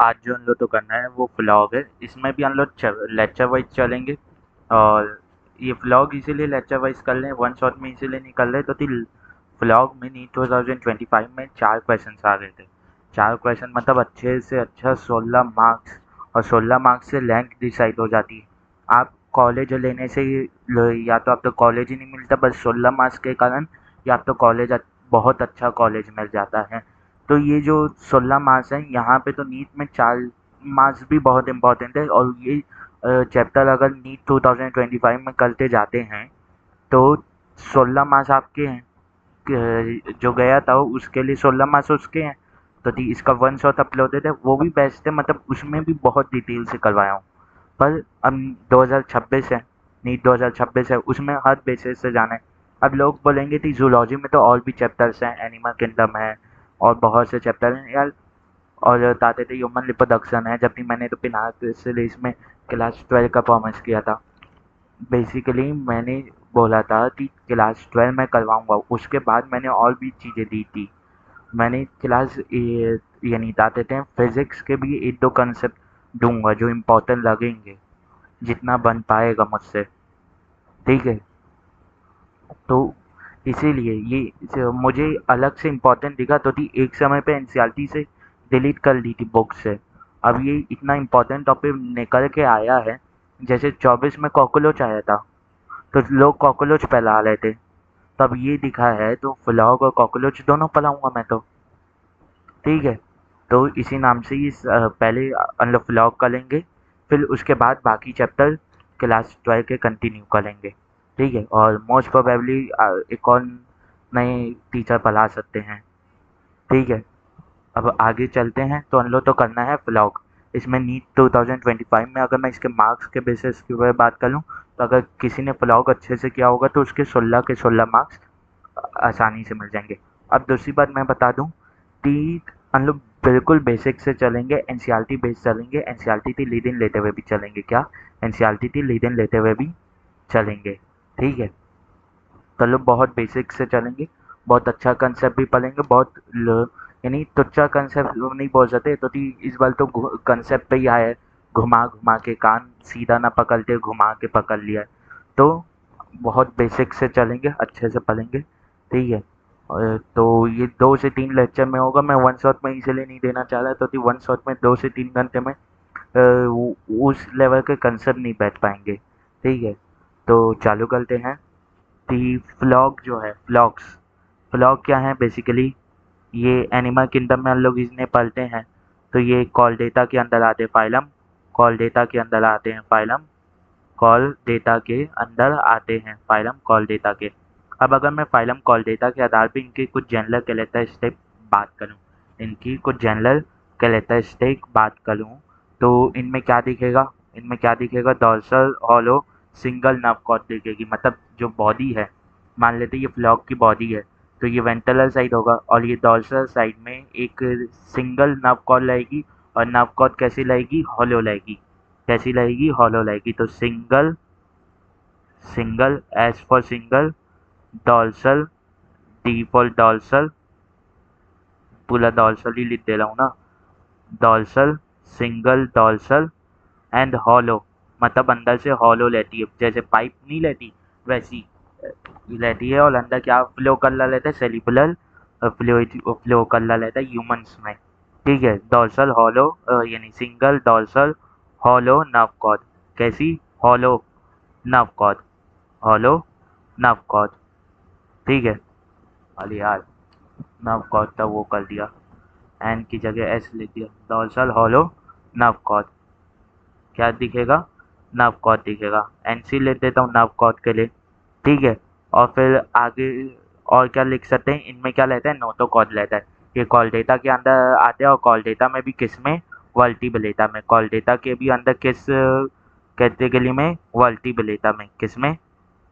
आज जो हम लोग तो करना है वो व्लॉग है। इसमें भी हम लोग लेक्चर वाइज चलेंगे। और ये व्लॉग इसीलिए लेक्चर वाइज कर लें, वन शॉट में इसीलिए नहीं कर रहे तो व्लॉग में नीट 2025 में 4 क्वेश्चन आ रहे थे। 4 क्वेश्चन मतलब अच्छे से अच्छा 16 मार्क्स। और 16 मार्क्स से रैंक डिसाइड हो जाती है। आप कॉलेज लेने से या तो आप तो कॉलेज ही नहीं मिलता बस 16 मार्क्स के कारण, या आप तो कॉलेज बहुत अच्छा कॉलेज मिल जाता है। तो ये जो 16 मार्क्स हैं यहाँ पे तो नीट में 4 मार्क्स भी बहुत इंपॉर्टेंट है। और ये चैप्टर अगर नीट 2025 में करते जाते हैं तो 16 मार्क्स आपके हैं। जो गया था उसके लिए 16 मार्क्स उसके हैं। तो इसका वन शॉट अपलोडेड है, वो भी बेस्ट है, मतलब उसमें भी बहुत डिटेल से करवाया हूँ। पर अब 2026 है, नीट 2026 है, उसमें हर बेसिस से जाना है। अब लोग बोलेंगे कि जूलॉजी में तो और भी चैप्टर्स हैं, एनिमल किंगडम है और बहुत से चैप्टर हैं यार। और बताते थे ह्यूमन रिप्रोडक्शन है, जबकि मैंने तो पिनाक सीरीज में क्लास 12 का कॉमर्स किया था। बेसिकली मैंने बोला था कि क्लास 12 में करवाऊंगा, उसके बाद मैंने और भी चीज़ें दी थी। मैंने यानी बताते थे फिजिक्स के भी एक दो कंसेप्ट दूंगा जो इम्पोर्टेंट लगेंगे, जितना बन पाएगा मुझसे। ठीक है। तो इसीलिए मुझे अलग से इम्पोर्टेंट दिखा तो थी, एक समय पे एनसीईआरटी से डिलीट कर दी थी बुक से। अब ये इतना इम्पोर्टेंट टॉपिक निकल के आया है। जैसे 24 में कॉकरोच आया था तो लोग कॉकरोच फैला रहे थे, तब ये दिखा है तो फ्लॉग और कॉकरोच दोनों फैलाऊंगा मैं तो। ठीक है। तो इसी नाम से ये पहले हम लोग व्लॉग करेंगे, फिर उसके बाद बाकी चैप्टर क्लास 12 के कंटिन्यू करेंगे। ठीक है। और मोस्ट प्रोबेबली एक और नए टीचर पढ़ा सकते हैं। ठीक है। अब आगे चलते हैं तो हम लोग तो करना है व्लॉग। इसमें नीट 2025 में अगर मैं इसके मार्क्स के बेसिस के ऊपर बात करूँ तो अगर किसी ने व्लॉग अच्छे से किया होगा तो उसके 16 के 16 मार्क्स आसानी से मिल जाएंगे। अब दूसरी बात मैं बता दूं कि हम लोग बिल्कुल बेसिक से चलेंगे, एनसीईआरटी बेस चलेंगे, एनसीईआरटी की लीड इन लेते हुए भी चलेंगे। क्या? एनसीईआरटी की लीड इन लेते हुए भी चलेंगे। ठीक है। तो लोग बहुत बेसिक से चलेंगे, बहुत अच्छा कंसेप्ट भी पढ़ेंगे, यानी तुच्चा कंसेप्ट लोग नहीं बोल सकते तो इस बार तो कंसेप्ट पे ही आया है। घुमा घुमा के कान सीधा ना पकड़ते घुमा के पकड़ लिया है। तो बहुत बेसिक से चलेंगे, अच्छे से पढ़ेंगे। ठीक है। तो ये 2 से 3 लेक्चर में होगा। मैं वन शॉट में इसीलिए नहीं देना चाह रहा तो वन शॉट में 2 से 3 घंटे में उस लेवल के कंसेप्ट नहीं बैठ पाएंगे। ठीक है। तो चालू करते हैं। दी फ्लॉग जो है, फ्लॉग क्या है बेसिकली? ये एनिमल किंगडम में हम लोग इन्हें पढ़ते हैं। तो ये कॉल डेटा के अंदर आते हैं फाइलम, कॉल डेटा के अंदर आते हैं फाइलम, कॉल डेटा के अंदर आते हैं फाइलम कॉल डेटा के। अब अगर मैं फाइलम कॉल डेटा के आधार पर इनकी कुछ जनरल कैरेक्टरिस्टिक बात करूं, इनकी कुछ जनरल कैरेक्टरिस्टिक बात करूं तो इनमें क्या दिखेगा? इनमें क्या दिखेगा? Dorsal hollow single nerve cord दिखेगी। मतलब जो बॉडी है, मान लेते हैं ये फ्लॉग की बॉडी है, तो ये वेंट्रल साइड होगा और ये डॉर्सल साइड में एक सिंगल नर्व कॉर्ड रहेगी। और नर्व कॉर्ड कैसी रहेगी? हॉलो रहेगी। कैसी रहेगी? हॉलो रहेगी। तो single, single S for single, dorsal D for dorsal, पूरा डॉर्सल ही लिख दे रहा हूँ ना। Dorsal, single dorsal and hollow, मतलब अंदर से हॉलो लेती है, जैसे पाइप नहीं लेती वैसी रहती है। और अंदर क्या फ्लो कर रहा रहता है? सेरिबुलर फ्लूइड फ्लो कर रहा रहता है ह्यूमंस में। ठीक है। डॉर्सल हॉलो यानी single dorsal hollow nerve cord. कैसी? Hollow nerve cord, hollow nerve cord. ठीक है। अरे यार, नर्व कॉर्ड था वो कर दिया, एन की जगह एस लिख दिया। Dorsal hollow nerve cord. क्या दिखेगा? नर्व कॉर्ड दिखेगा। एनसी ले देता हूँ नर्व कॉर्ड के लिए। ठीक है। और फिर आगे और क्या लिख सकते हैं? इनमें क्या रहता है? नोटो कॉर्ड रहता है। ये कॉल डेटा के अंदर आते हैं और कॉल डेटा में भी किस में? वर्टिब्रेटा में। कॉल डेटा के भी अंदर किस कैटेगरी में? वर्टिब्रेटा में। किस में?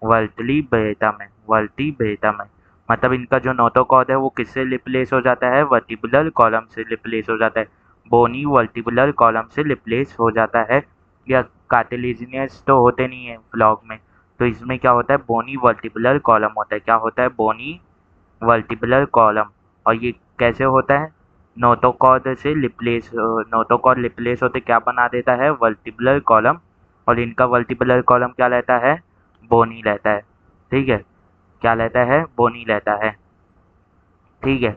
वर्टिब्रेटा में। वर्टिब्रेटा में। मतलब इनका जो नोटो कॉर्ड है वो किससे रिप्लेस हो जाता है? वर्टिब्रल कॉलम से रिप्लेस हो जाता है। बोनी वर्टिब्रल कॉलम से रिप्लेस हो जाता है। या कार्टिलेजिनियस तो होते नहीं है फ्लॉग में, तो इसमें क्या होता है? बोनी वर्टिब्रल कॉलम होता है। क्या होता है? बोनी वर्टिब्रल कॉलम। और ये कैसे होता है? नोटोकॉर्ड से रिप्लेस नोटोकॉर्ड रिप्लेस होते क्या बना देता है, वर्टिब्रल कॉलम, और इनका वर्टिब्रल कॉलम क्या रहता है, बोनी रहता है। ठीक है, क्या रहता है, बोनी रहता है। ठीक है,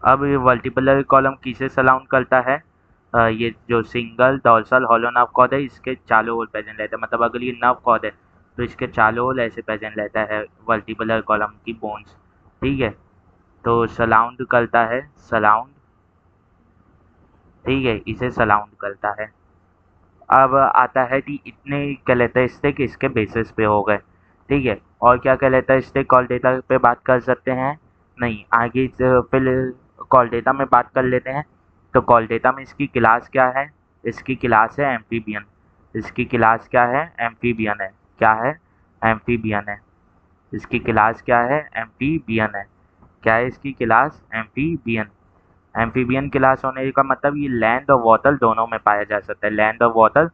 अब ये वर्टिब्रल कॉलम किसे सराउंड करता है, ये जो single dorsal hollow nerve cord है इसके चारों ओर प्रेजेंट रहता है। मतलब अगर ये नर्व कॉर्ड है तो इसके चारों ओर ऐसे प्रेजेंट रहता है वर्टिब्रल कॉलम की बोन्स। ठीक है, तो सराउंड करता है, सराउंड, ठीक है, इसे सराउंड करता है। अब आता है कि इतने कैरेक्टरिस्टिक इसके बेसिस पे हो गए। ठीक है, और क्या कैरेक्टरिस्टिक कॉल डेटा पे बात कर सकते हैं, नहीं आगे फिर कॉल डेटा में बात कर लेते हैं। तो कॉल डेटा में इसकी क्लास क्या है, इसकी क्लास है एम्फीबियन। इसकी क्लास क्या है, एम्फीबियन है। क्या है, एम्फीबियन है। इसकी क्लास क्या है, एम्फीबियन है। क्या है इसकी क्लास, एम्फीबियन। एम्फीबियन क्लास होने का मतलब ये लैंड और वाटर दोनों में पाया जा सकता है, लैंड और वाटर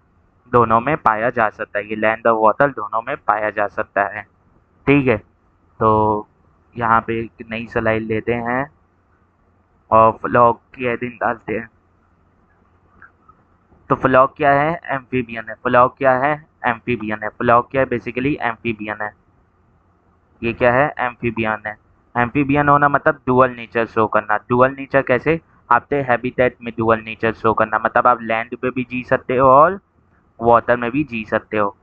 दोनों में पाया जा सकता है, ये लैंड और वाटर दोनों में पाया जा सकता है। ठीक है, तो यहाँ पे एक नई स्लाइड लेते हैं और फ्लॉग की हेडिंग डालते हैं। तो फ्लॉग क्या है, एम्फीबियन है। फ्लॉग क्या है, एम्फीबियन है। फ्लॉग क्या है, बेसिकली एम्फीबियन है। ये क्या है, एम्फीबियन है। एम्फीबियन होना मतलब डुअल नेचर शो करना। डुअल नेचर कैसे, आपके हैबिटेट में डुअल नेचर शो करना, मतलब आप लैंड पे भी जी सकते हो और वाटर में भी जी सकते हो,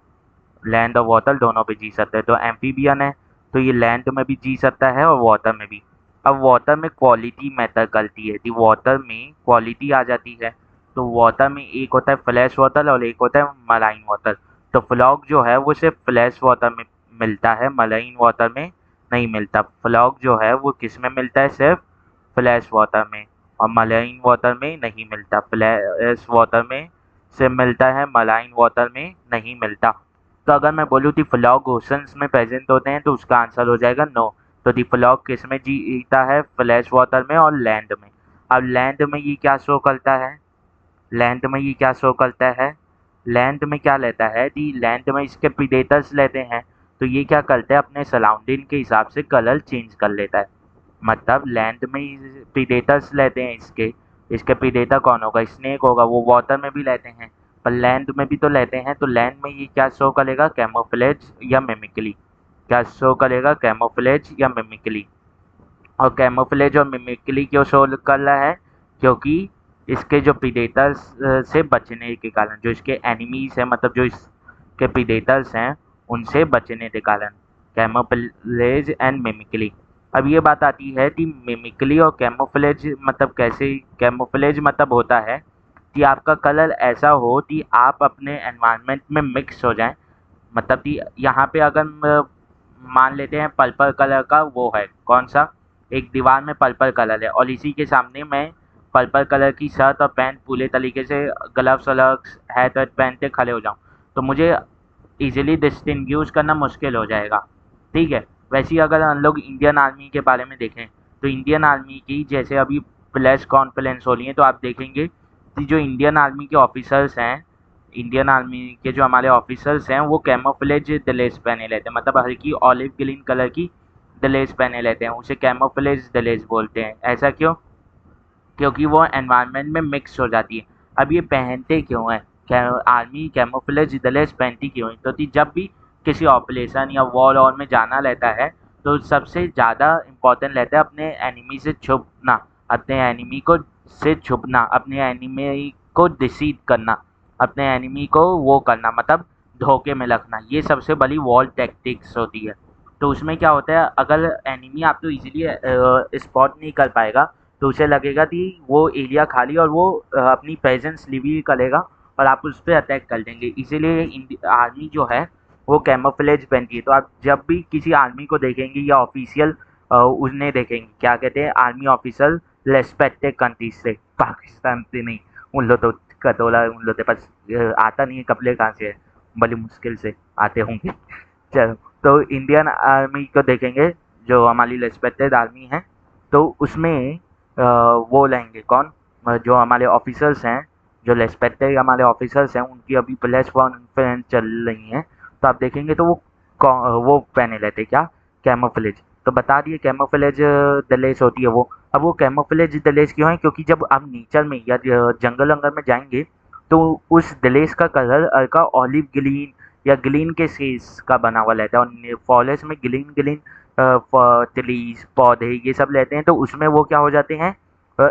लैंड और वाटर दोनों पे जी सकते हैं। तो एम्फीबियन है तो ये लैंड में भी जी सकता है और वाटर में भी। अब वाटर में क्वालिटी मैटर करती है, तो वाटर में क्वालिटी आ जाती है। तो वाटर में एक होता है फ्लैश वाटर और एक होता है मराइन वाटर। तो फ्लॉग जो है वो सिर्फ फ्लैश वाटर में मिलता है, मराइन वाटर में नहीं मिलता। फ्लॉग जो है वो किस में मिलता है, सिर्फ फ्लैश वाटर में, और मराइन वाटर में नहीं मिलता। फ्लैश वाटर में से मिलता है, मराइन वाटर में नहीं मिलता। तो अगर मैं बोलूँ कि फ्लॉग ओशंस में प्रेजेंट होते हैं तो उसका आंसर हो जाएगा नो। तो दी फ्लॉग किस में जीता है, फ्लैश वाटर में और लैंड में। अब लैंड में ये क्या शो करता है, लैंड में ये क्या शो करता है, लैंड में क्या लेता है कि लैंड में इसके प्रीडेटर्स लेते हैं। तो ये क्या करते हैं, अपने सराउंडिंग के हिसाब से कलर चेंज कर लेता है। मतलब लैंड में प्रीडेटर्स लेते हैं इसके, इसके प्रीडेटर कौन होगा, स्नेक होगा, वो वाटर में भी लेते हैं पर लैंड में भी तो लेते हैं। तो लैंड में ये क्या शो करेगा, कैमोफ्लेज या मिमिक्री। क्या शो करेगा, कैमोफ्लेज या मिमिक्री। और कैमोफ्लेज और मिमिक्री क्यों शो कर रहा है, क्योंकि इसके जो प्रीडेटर्स से बचने के कारण, जो इसके एनिमीज हैं, मतलब जो इसके प्रीडेटर्स हैं उनसे बचने के कारण, कैमोफ्लेज एंड मिमिक्री। अब ये बात आती है कि मिमिक्री और कैमोफ्लेज मतलब कैसे। कैमोफ्लेज मतलब होता है कि आपका कलर ऐसा हो कि आप अपने एनवायरनमेंट में मिक्स हो जाएं। मतलब कि यहाँ पे अगर मान लेते हैं पर्पल कलर का वो है कौन सा, एक दीवार में पर्पल कलर है और इसी के सामने मैं पर्पल कलर की शर्ट और पैंट पूरे तरीके से ग्लव्स वलव्स हैट वैट पहन के खड़े हो जाऊँ तो मुझे इजीली डिस्टिंग्विश करना मुश्किल हो जाएगा। ठीक है, वैसे ही अगर हम लोग इंडियन आर्मी के बारे में देखें तो इंडियन आर्मी की जैसे अभी प्रेस कॉन्फ्रेंस हो रही है तो आप देखेंगे कि जो इंडियन आर्मी के ऑफिसर्स हैं, इंडियन आर्मी के जो हमारे ऑफिसर्स हैं वो कैमोफ्लेज ड्रेस पहने लेते हैं, मतलब हल्की ऑलिव ग्रीन कलर की ड्रेस पहने लेते हैं, उसे कैमोफ्लेज ड्रेस बोलते हैं। ऐसा क्यों, क्योंकि वो एनवायरनमेंट में मिक्स हो जाती है। अब ये पहनते क्यों है, आर्मी कैमोफ्लेज ड्रेस पहनती क्यों है, तो जब भी किसी ऑपरेशन या वॉर और में जाना रहता है तो सबसे ज़्यादा इम्पोर्टेंट रहता है अपने एनिमी से छुपना, अपने एनिमी को से छुपना, अपने एनिमी को डिसीव करना, अपने एनिमी को वो करना, मतलब धोखे में रखना। ये सबसे बड़ी वॉर टैक्टिक्स होती है। तो उसमें क्या होता है, अगर एनिमी आप तो इजीली स्पॉट नहीं कर पाएगा तो उसे लगेगा कि वो एरिया खाली और वो अपनी प्रेजेंस रिवील करेगा और आप उस पर अटैक कर देंगे। इसीलिए आर्मी जो है वो कैमोफ्लेज पहनती है। तो आप जब भी किसी आर्मी को देखेंगे या ऑफिशियल उन्हें देखेंगे, क्या कहते हैं, आर्मी ऑफिसर रेस्पेक्टेड कंट्रीज से, पाकिस्तान से नहीं। उन लोग तो कटोला, उन लोग के पास आता नहीं है, कपड़े कहाँ से है, बड़ी मुश्किल से आते होंगे। चलो, तो इंडियन आर्मी को देखेंगे जो हमारी रेस्पेक्टेड आर्मी है तो उसमें वो लेंगे कौन, जो हमारे ऑफिसर्स हैं, जो रेस्पेक्टेड हमारे ऑफिसर्स हैं उनकी अभी प्रेस कॉन्फ्रेंस चल रही हैं तो आप देखेंगे तो वो पहने लेते क्या, कैमोफ्लेज। तो बता दिए कैमोफ्लेज दलेस होती है वो। अब वो कैमोफ्लेज दलेस क्यों है? क्योंकि जब आप नेचर में या जंगल वंगल में जाएंगे तो उस दलेस का कलर हल्का ऑलिव ग्रीन या ग्रीन के शेड्स का बना हुआ रहता है, और फॉरेस्ट में ग्रीन ग्रीन ट्रीज पौधे ये सब रहते हैं, तो उसमें वो क्या हो जाते हैं,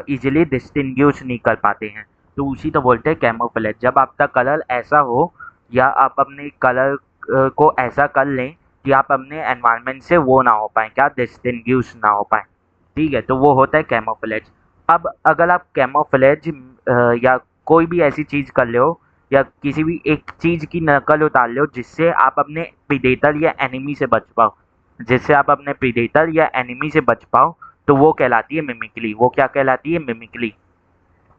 इजीली डिस्टिंग्विश नहीं कर पाते हैं। तो उसी तो बोलते हैं कैमोफ्लेज। जब आपका कलर ऐसा हो या आप अपने कलर को ऐसा कर लें कि आप अपने एनवायरनमेंट से वो ना हो पाए, क्या डिस्टिंग्विश ना हो पाए, ठीक है, तो वो होता है कैमोफ्लेज। अब अगर आप कैमोफ्लेज या कोई भी ऐसी चीज़ कर ले हो या किसी भी एक चीज़ की नकल उतार ले हो जिससे आप अपने प्रीडेटर या एनिमी से बच पाओ, जिससे आप अपने प्रीडेटर या एनिमी से बच पाओ, तो वो कहलाती है मिमिक्री। वो क्या कहलाती है? मिमिक्री।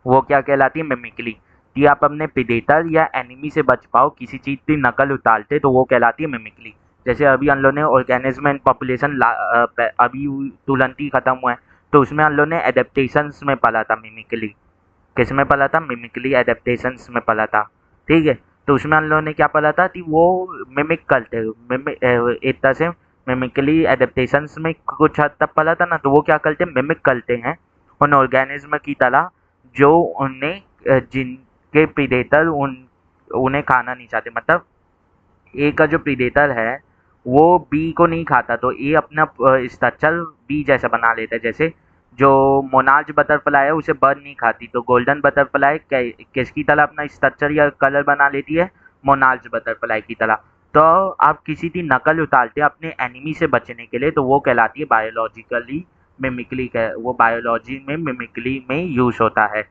वो क्या कहलाती है? मिमिक्री। कि आप अपने प्रेडेटर या एनिमी से बच पाओ, किसी चीज़ की नकल उतारते, तो वो कहलाती है मिमिक्री। जैसे अभी हम लोग ने ऑर्गेनिज्म एंड पॉपुलेशन अभी तुरंत ही खत्म हुआ है, तो उसमें हम लोग ने एडेप्टेशंस में पढ़ा था मिमिक्री। किस में पढ़ा था? मिमिक्री एडेप्टेशंस में पढ़ा था, ठीक है। तो उसमें हम लोगों ने क्या पढ़ा था कि वो मिमिक करते, एक तरह से मिमिक्री एडेप्टेशंस में कुछ हद तक पढ़ा था ना, तो वो क्या करते हैं, मिमिक करते हैं उन ऑर्गेनिज्म की तरह जो उन्हें जिनके प्रीडेटर उन्हें खाना नहीं चाहते। मतलब ए का जो प्रीडेटर है वो बी को नहीं खाता, तो ए अपना स्ट्रक्चर बी जैसा बना लेता है। जैसे जो मोनार्च बटरफ्लाई है उसे बर्ड नहीं खाती, तो गोल्डन बटरफ्लाई किसकी तरह अपना स्ट्रक्चर या कलर बना लेती है? मोनार्च बटरफ्लाई की तरह। तो आप किसी की नकल उतारते हैं अपने एनिमी से बचने के लिए, तो वो कहलाती है बायोलॉजिकली मिमिक्री। वो बायोलॉजी में मिमिक्री में यूज होता है,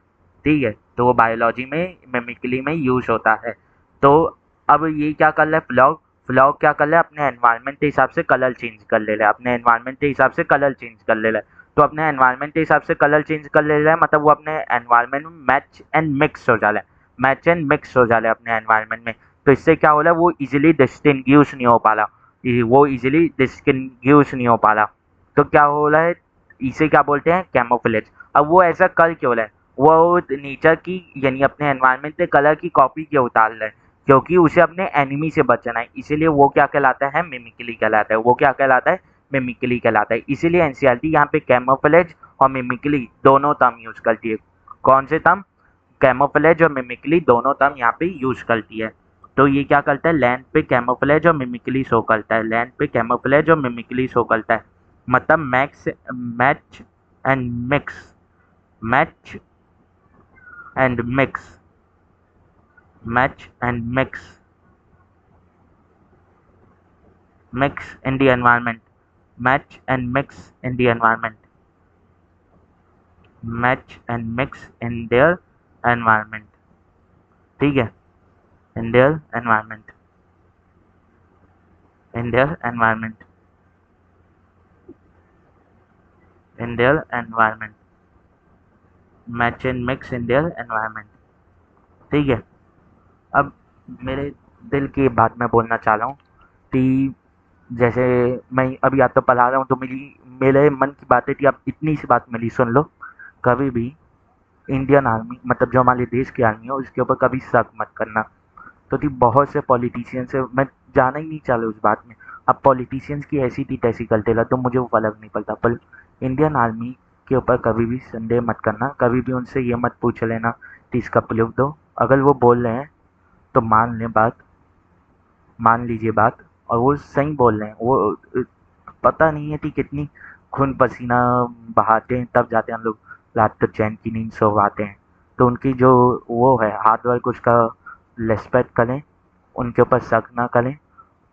ठीक है। तो वो बायोलॉजी में मिमिक्री में यूज होता है। तो अब ये क्या कर रहा है फ्लॉग? फ्लॉग क्या कर रहा है? अपने एनवायरनमेंट के हिसाब से कलर चेंज कर ले रहा है, अपने एनवायरनमेंट के हिसाब से कलर चेंज कर ले रहा है। तो अपने एनवायरनमेंट के हिसाब से कलर चेंज कर ले रहा है, मतलब वो अपने एनवायरनमेंट में मैच एंड मिक्स हो जा रहा है, मैच एंड मिक्स हो जा रहा है अपने एनवायरनमेंट में। तो इससे क्या हो रहा है, वो इजीली डिस्टिंग्विश नहीं हो पा रहा, वो इजीली डिस्टिंग्विश नहीं हो पा रहा। तो क्या हो रहा है, इसे क्या बोलते हैं? कैमोफ्लेज। अब वो ऐसा कर क्यों रहा है? वो नेचर की यानी अपने एनवायरनमेंट के कलर की कॉपी क्यों उतार रहा है? क्योंकि उसे अपने एनिमी से बचना है, इसीलिए वो क्या कहलाता है? मिमिक्री कहलाता है। वो क्या कहलाता है? मिमिक्री कहलाता है। इसीलिए एनसीईआरटी यहाँ पे कैमोफ्लेज और मिमिक्री दोनों टर्म यूज करती है। कौन से टर्म? कैमोफ्लेज और मिमिक्री दोनों टर्म यहाँ पे यूज करती है। तो ये क्या करता है? लैंड पे कैमोफ्लेज और मिमिक्री शो करता है, लैंड पे कैमोफ्लेज और मिमिक्री शो करता है। मतलब match and mix, match and mix, match and mix, mix in the environment, match and mix in the environment, match and mix in their environment, ठीक है, in their environment, in their environment, in their environment, match and mix in their environment, ठीक है। अब मेरे दिल की बात मैं बोलना चाह रहा हूँ कि जैसे मैं अभी आप तो पढ़ा रहा हूँ, तो मेरे मन की बातें थी, अब इतनी सी बात मेरी सुन लो। कभी भी इंडियन आर्मी, मतलब जो हमारे देश की आर्मी है, उसके ऊपर कभी शक मत करना। तो थी बहुत से पॉलिटिशियन से मैं जाना ही नहीं चाह रहा उस बात में। अब पॉलिटिशियंस की ऐसी थी तैसी करते रहा तो मुझे वो फर्क नहीं पड़ता, पर इंडियन आर्मी के ऊपर कभी भी संदेह मत करना। कभी भी उनसे ये मत पूछ लेना कि इसका प्रूफ दो। अगर वो बोल रहे हैं तो मान लें बात, मान लीजिए बात, और वो सही बोल रहे हैं। वो पता नहीं है कि कितनी खून पसीना बहाते हैं, तब जाते हैं हम लोग रात को चैन की नींद सो पाते हैं। तो उनकी जो वो है हार्ड वर्क, उसका रेस्पेक्ट करें, उनके ऊपर शक ना करें,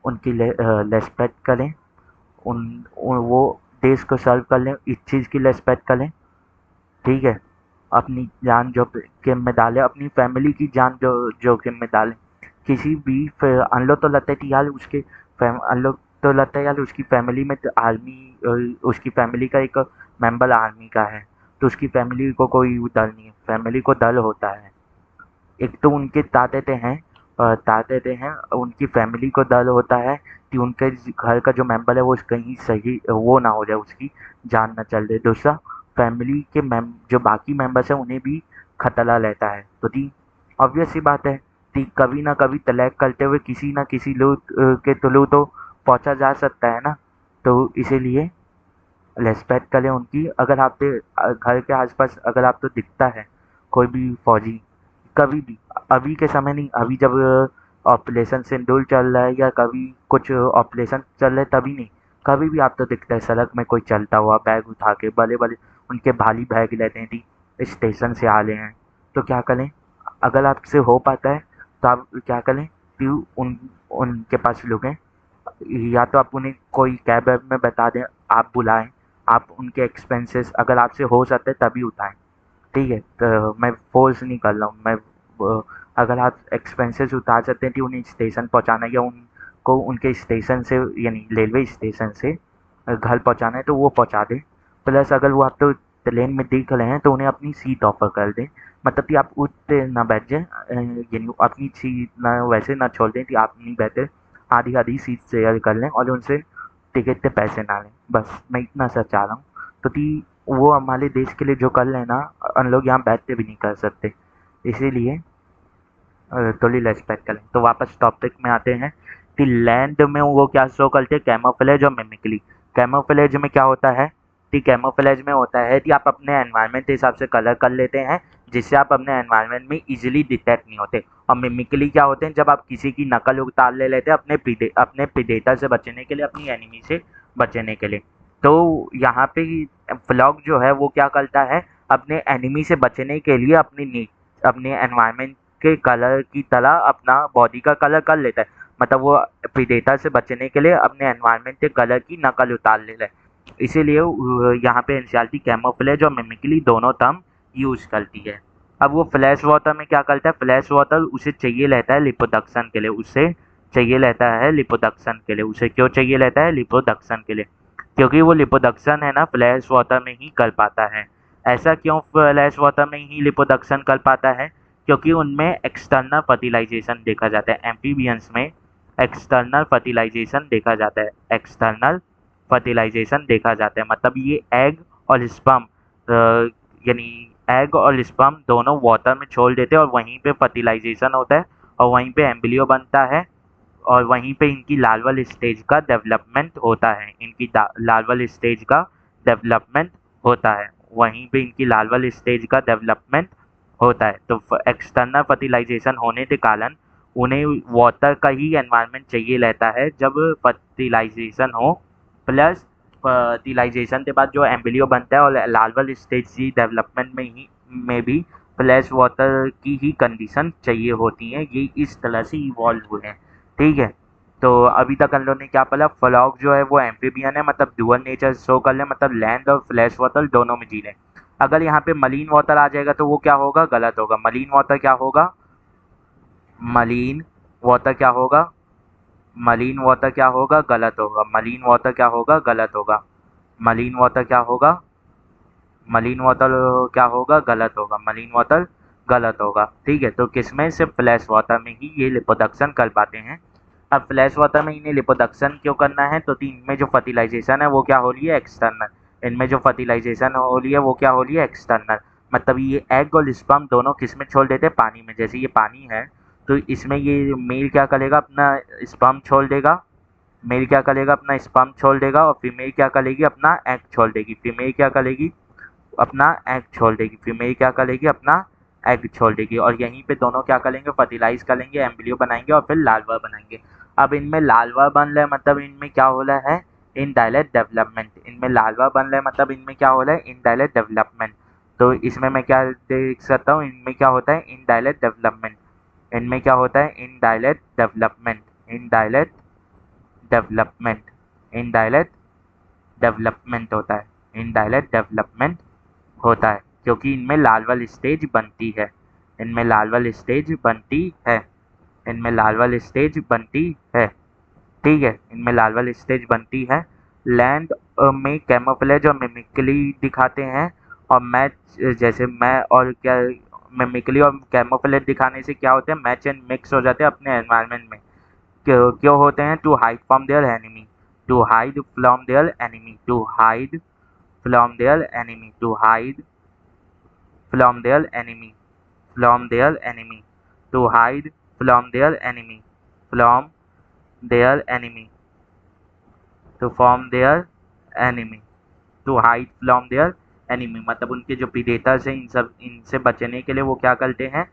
उनकी रेस्पेक्ट करें, वो देश को सर्व कर लें, इस चीज़ की रेस्पेक्ट करें, ठीक है। अपनी जान जोखिम में डालें, अपनी फैमिली की जान जोखिम में डालें। किसी भी हम लोग तो लगता है कि यार हम लोग तो लगता है यार उसकी फैमिली में आर्मी, उसकी फैमिली का एक मेंबर आर्मी का है, तो उसकी फैमिली को कोई डर नहीं है। फैमिली को डर होता है, एक तो उनके ताते हैं, ताते हैं, उनकी फैमिली को डर होता है कि उनके घर का जो मेंबर है वो कहीं सही वो ना हो जाए, उसकी जान ना चल जाए। दूसरा, फैमिली के जो बाकी मेंबर्स हैं उन्हें भी खतरा रहता है। तो दी ऑब्वियस सी बात है कि कभी ना कभी तलाक करते हुए किसी ना किसी लोग के थ्रू तो पहुंचा जा सकता है ना। तो इसीलिए रेस्पेक्ट करें उनकी। अगर आपके घर के आसपास अगर आपको दिखता है कोई भी फौजी, कभी भी, अभी के समय नहीं, अभी जब ऑपरेशन सिंदूर चल रहा है या कभी कुछ ऑपरेशन चल रहा है तभी नहीं, कभी भी आपको दिखता है सड़क में कोई चलता हुआ बैग उठा के, बड़े बड़े उनके भारी बैग लेते हैं थी, स्टेशन से आ रहे हैं, तो क्या करें? अगर आपसे हो पाता है तो आप क्या करें कि उनके पास रुकें, या तो आप उन्हें कोई कैब वैब में बता दें, आप बुलाएं, आप उनके एक्सपेंसेस अगर आपसे हो सकता है तभी उठाएं। ठीक है, तो मैं फोर्स नहीं कर रहा हूँ, मैं अगर आप एक्सपेंसेस उतार सकते हैं कि उन्हें स्टेशन पहुँचाना या उनको उनके स्टेशन से यानी रेलवे स्टेशन से घर पहुँचाना है तो वो पहुँचा दें। प्लस अगर वो आप तो ट्रेन में देख रहे हैं तो उन्हें अपनी सीट ऑफर कर दें, मतलब कि आप उठते ना बैठ जाएं, यानी अपनी सीट ना वैसे ना छोड़ दें कि आप नहीं बैठे, आधी आधी सीट शेयर कर लें और उनसे टिकट के पैसे ना लें। बस मैं इतना सा चाह रहा हूँ, तो कि वो हमारे देश के लिए जो कर रहे हैं ना, हम लोग यहाँ बैठ के भी नहीं कर सकते, इसीलिए थोड़ी रेस्पेक्ट करें। तो वापस टॉपिक में आते हैं कि लैंड में वो क्या शो करते हैं, कैमोफ्लेज और मिमिक्री। कैमोफ्लेज में क्या होता है कि कैमोफ्लेज में होता है कि आप अपने एनवायरनमेंट के हिसाब से कलर कर लेते हैं जिससे आप अपने एनवायरनमेंट में इजीली डिटेक्ट नहीं होते। और मिमिक्री क्या होते हैं, जब आप किसी की नकल उतार ले लेते हैं अपने प्रीडेटर से बचने के लिए, अपनी एनिमी से बचने के लिए। तो यहाँ पे फ्लॉग जो है वो क्या करता है, अपने एनिमी से बचने के लिए अपने एनवायरनमेंट के कलर की तरह अपना बॉडी का कलर कर लेता है, मतलब वो प्रीडेटर से बचने के लिए अपने एनवायरनमेंट के कलर की नकल उतार लेता है। इसीलिए यहाँ पे एनसीईआरटी कैमोफ्लेज और मिमिक्री दोनों टर्म यूज करती है। अब वो फ्लैश वाटर में क्या करता है, फ्लैश वाटर उसे चाहिए रहता है लिपोडक्शन के लिए, उसे चाहिए रहता है लिपोडक्शन के लिए। उसे क्यों चाहिए रहता है लिपोडक्शन के लिए, क्योंकि वो लिपोडक्शन है ना फ्लैश वाटर में ही कर पाता है। ऐसा क्यों फ्लैश वाटर में ही लिपोडक्शन कर पाता है, क्योंकि उनमें एक्सटर्नल फर्टिलाइजेशन देखा जाता है। एम्फीबियंस में एक्सटर्नल फर्टिलाइजेशन देखा जाता है, एक्सटर्नल फर्टिलाइजेशन देखा जाता है, मतलब ये एग और स्पर्म, यानी एग और स्पर्म दोनों वाटर में छोड़ देते हैं और वहीं पे फर्टिलाइजेशन होता है और वहीं पे एम्ब्रियो बनता है और वहीं पे इनकी लार्वल स्टेज का डेवलपमेंट होता है, इनकी लार्वल स्टेज का डेवलपमेंट होता है, वहीं पे इनकी लार्वल स्टेज का डेवलपमेंट होता है। तो एक्सटर्नल फर्टिलाइजेशन होने के कारण उन्हें वाटर का ही एनवायरनमेंट चाहिए रहता है जब फर्टिलाइजेशन हो। प्लस फर्टिलाइजेशन के बाद जो एम्ब्रियो बनता है और लार्वल स्टेज की डेवलपमेंट में भी फ्लैश वाटर की ही कंडीशन चाहिए होती है। ये इस तरह से इवॉल्व हुए हैं। ठीक है, तो अभी तक हम लोग ने क्या पढ़ा, फ्लॉग जो है वो एम्फीबियन है, मतलब डुअल नेचर शो कर ले, मतलब लैंड और फ्लैश वाटर दोनों में जी ले। अगर यहाँ पे मरीन वाटर आ जाएगा तो वो क्या होगा, गलत होगा। मरीन वाटर क्या होगा, मरीन वाटर क्या होगा, मरीन वाटर क्या होगा, गलत होगा। मरीन वाटर क्या होगा, गलत होगा। मरीन वाटर क्या होगा, मरीन वाटर क्या होगा, गलत होगा। मरीन वाटर गलत होगा। ठीक है, तो किसमें, सिर्फ फ्लैश वाटर में ही ये लिपोडक्शन कर पाते हैं। अब फ्लैश वाटर में इन्हें लिपोडक्शन क्यों करना है, तो इनमें जो फर्टिलाइजेशन है वो क्या हो रही है, एक्सटर्नल। इनमें जो फर्टिलाइजेशन हो रही है वो क्या हो रही है, एक्सटर्नल। मतलब ये एग और स्पर्म दोनों किस में छोड़ देते हैं, पानी में। जैसे ये पानी है तो इसमें ये मेल क्या करेगा, अपना स्पर्म छोड़ देगा। मेल क्या करेगा, अपना स्पर्म छोड़ देगा और फीमेल क्या करेगी, अपना एग छोड़ देगी। फीमेल क्या करेगी, अपना एग छोड़ देगी। फीमेल क्या करेगी, अपना एग छोड़ देगी और यहीं पे दोनों क्या करेंगे, फर्टिलाइज करेंगे, एम्ब्रियो बनाएंगे और फिर लार्वा बनाएंगे। अब इनमें लार्वा बन रहा है, मतलब इनमें क्या हो रहा है, इनडायरेक्ट डेवलपमेंट। इनमें लार्वा बन रहा है मतलब इनमें क्या हो रहा है, इनडायरेक्ट डेवलपमेंट। तो इसमें मैं क्या देख सकता हूँ, इनमें क्या होता है, इनडायरेक्ट डेवलपमेंट। इनमें क्या होता है, indirect development, indirect development, indirect development होता है, इनडायरेक्ट डेवलपमेंट होता है, क्योंकि इनमें लार्वल स्टेज बनती है, इनमें लार्वल स्टेज बनती है, इनमें लार्वल स्टेज बनती है। ठीक है, इनमें लार्वल स्टेज बनती है। लैंड में कैमोफ्लेज और मिमिक्री दिखाते हैं और मैच, जैसे मैं और क्या, मिमिक्री और कैमोफ्लेज दिखाने से क्या होते हैं, मैच एंड मिक्स हो जाते हैं अपने एनवायरनमेंट में। क्यों क्यों होते हैं, to hide from their enemy, to hide from their enemy, to hide from their enemy, to hide from their enemy, from their enemy, to hide from their enemy, from their enemy, to form their enemy, to hide from their enemy, मतलब उनके जो predators हैं इनसे बचने के लिए वो क्या करते हैं,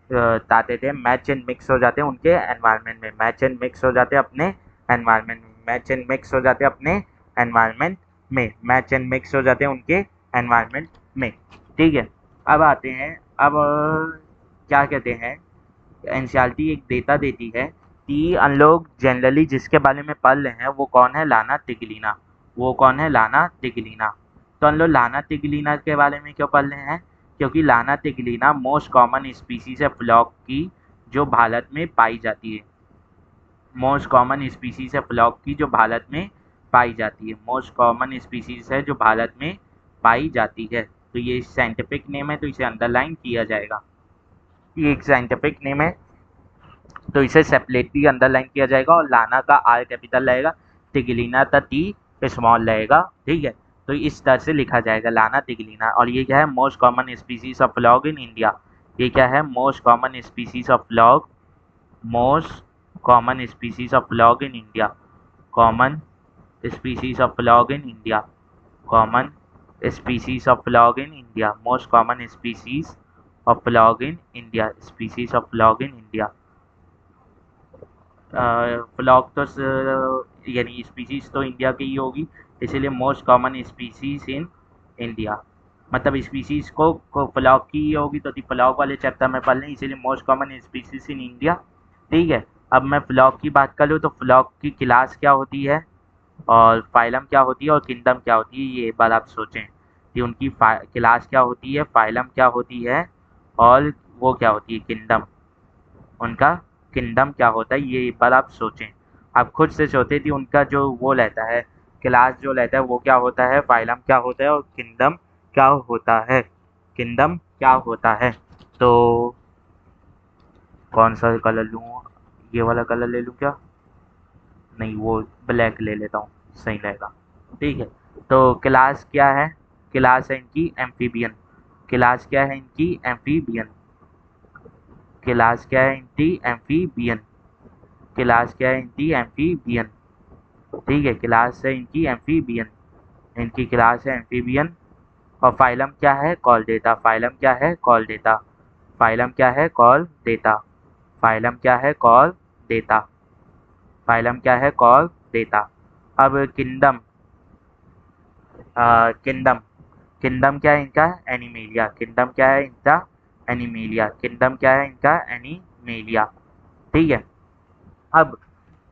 ताते थे मैच एंड मिक्स हो जाते हैं उनके एनवायरनमेंट में, मैच एंड मिक्स हो जाते हैं अपने एनवायरनमेंट में, मैच एंड मिक्स हो जाते हैं अपने एनवायरनमेंट में, मैच एंड मिक्स हो जाते हैं उनके एनवायरनमेंट में। ठीक है, अब आते हैं, अब क्या कहते हैं, एनसीईआरटी एक डेटा देती है कि हम लोग जनरली जिसके बारे में पढ़ रहे हैं वो कौन है, लाना तिगलीना, वो कौन है, लाना तिगलीना। तो हम लोग लाना तिगलीना के बारे में क्यों पढ़ रहे हैं, क्योंकि लाना तिगलीना मोस्ट कॉमन स्पीसीज है फ्लॉग की जो भारत में पाई जाती है, मोस्ट कॉमन स्पीसीज है फ्लॉग की जो भारत में पाई जाती है, मोस्ट कॉमन स्पीसीज है जो भारत में पाई जाती है। तो ये साइंटिफिक नेम है तो इसे अंडरलाइन किया जाएगा, ये एक साइंटिफिक नेम है तो इसे सेपरेटली अंडरलाइन किया जाएगा, और लाना का आर कैपिटल रहेगा, तिगलीना का टी स्मॉल रहेगा। ठीक है, तो इस तरह से लिखा जाएगा लाना तिगलीना। और ये क्या है, most common species of flog in India, ये क्या है, most common species of flog, most common species of flog in India, common species of flog in India, common species of flog in India, most common species of flog in India, species of flog in India. Flog तो यानी species तो India की ही होगी, इसीलिए most common species in India, मतलब species को flog की ही होगी, तो फ्लॉग वाले चैप्टर में पढ़ लें, इसीलिए most common species in India. ठीक है, अब मैं फ्लॉग की बात कर लूँ तो फ्लॉग की क्लास क्या होती है, और फाइलम क्या होती है, और किंगडम क्या होती है, ये एक बार आप सोचें कि उनकी क्लास क्या होती है, फाइलम क्या होती है, और वो क्या होती है, किंगडम, उनका किंगडम क्या होता है, ये एक बार आप सोचें, आप खुद से सोचते थी उनका जो वो रहता है, क्लास जो रहता है वो क्या होता है, फाइलम क्या होता है, और किंगडम क्या होता है, किंगडम क्या होता है। तो कौन सा कलर लूँ, ये वाला कलर ले लूँ क्या, नहीं वो ब्लैक ले लेता हूँ, सही रहेगा। ठीक है, तो क्लास क्या है, क्लास है इनकी एम्फीबियन, क्लास क्या है इनकी एम्फीबियन, क्लास क्या है इनकी एम्फीबियन, क्लास क्या है इनकी एम्फीबियन। ठीक है, क्लास है इनकी एम्फीबियन, इनकी क्लास है एम्फीबियन। और फाइलम क्या है, कॉल डेटा, फाइलम क्या है, कॉल डेटा, फाइलम क्या है, कॉल डेटा, फाइलम क्या है, कॉल डेटा, फाइलम क्या है, कॉल डेटा। अब किंगडम, किंगडम, किंगडम क्या है इनका, एनिमेलिया, किंगडम क्या है इनका, एनिमेलिया, किंगडम क्या है इनका, एनिमेलिया। ठीक है, अब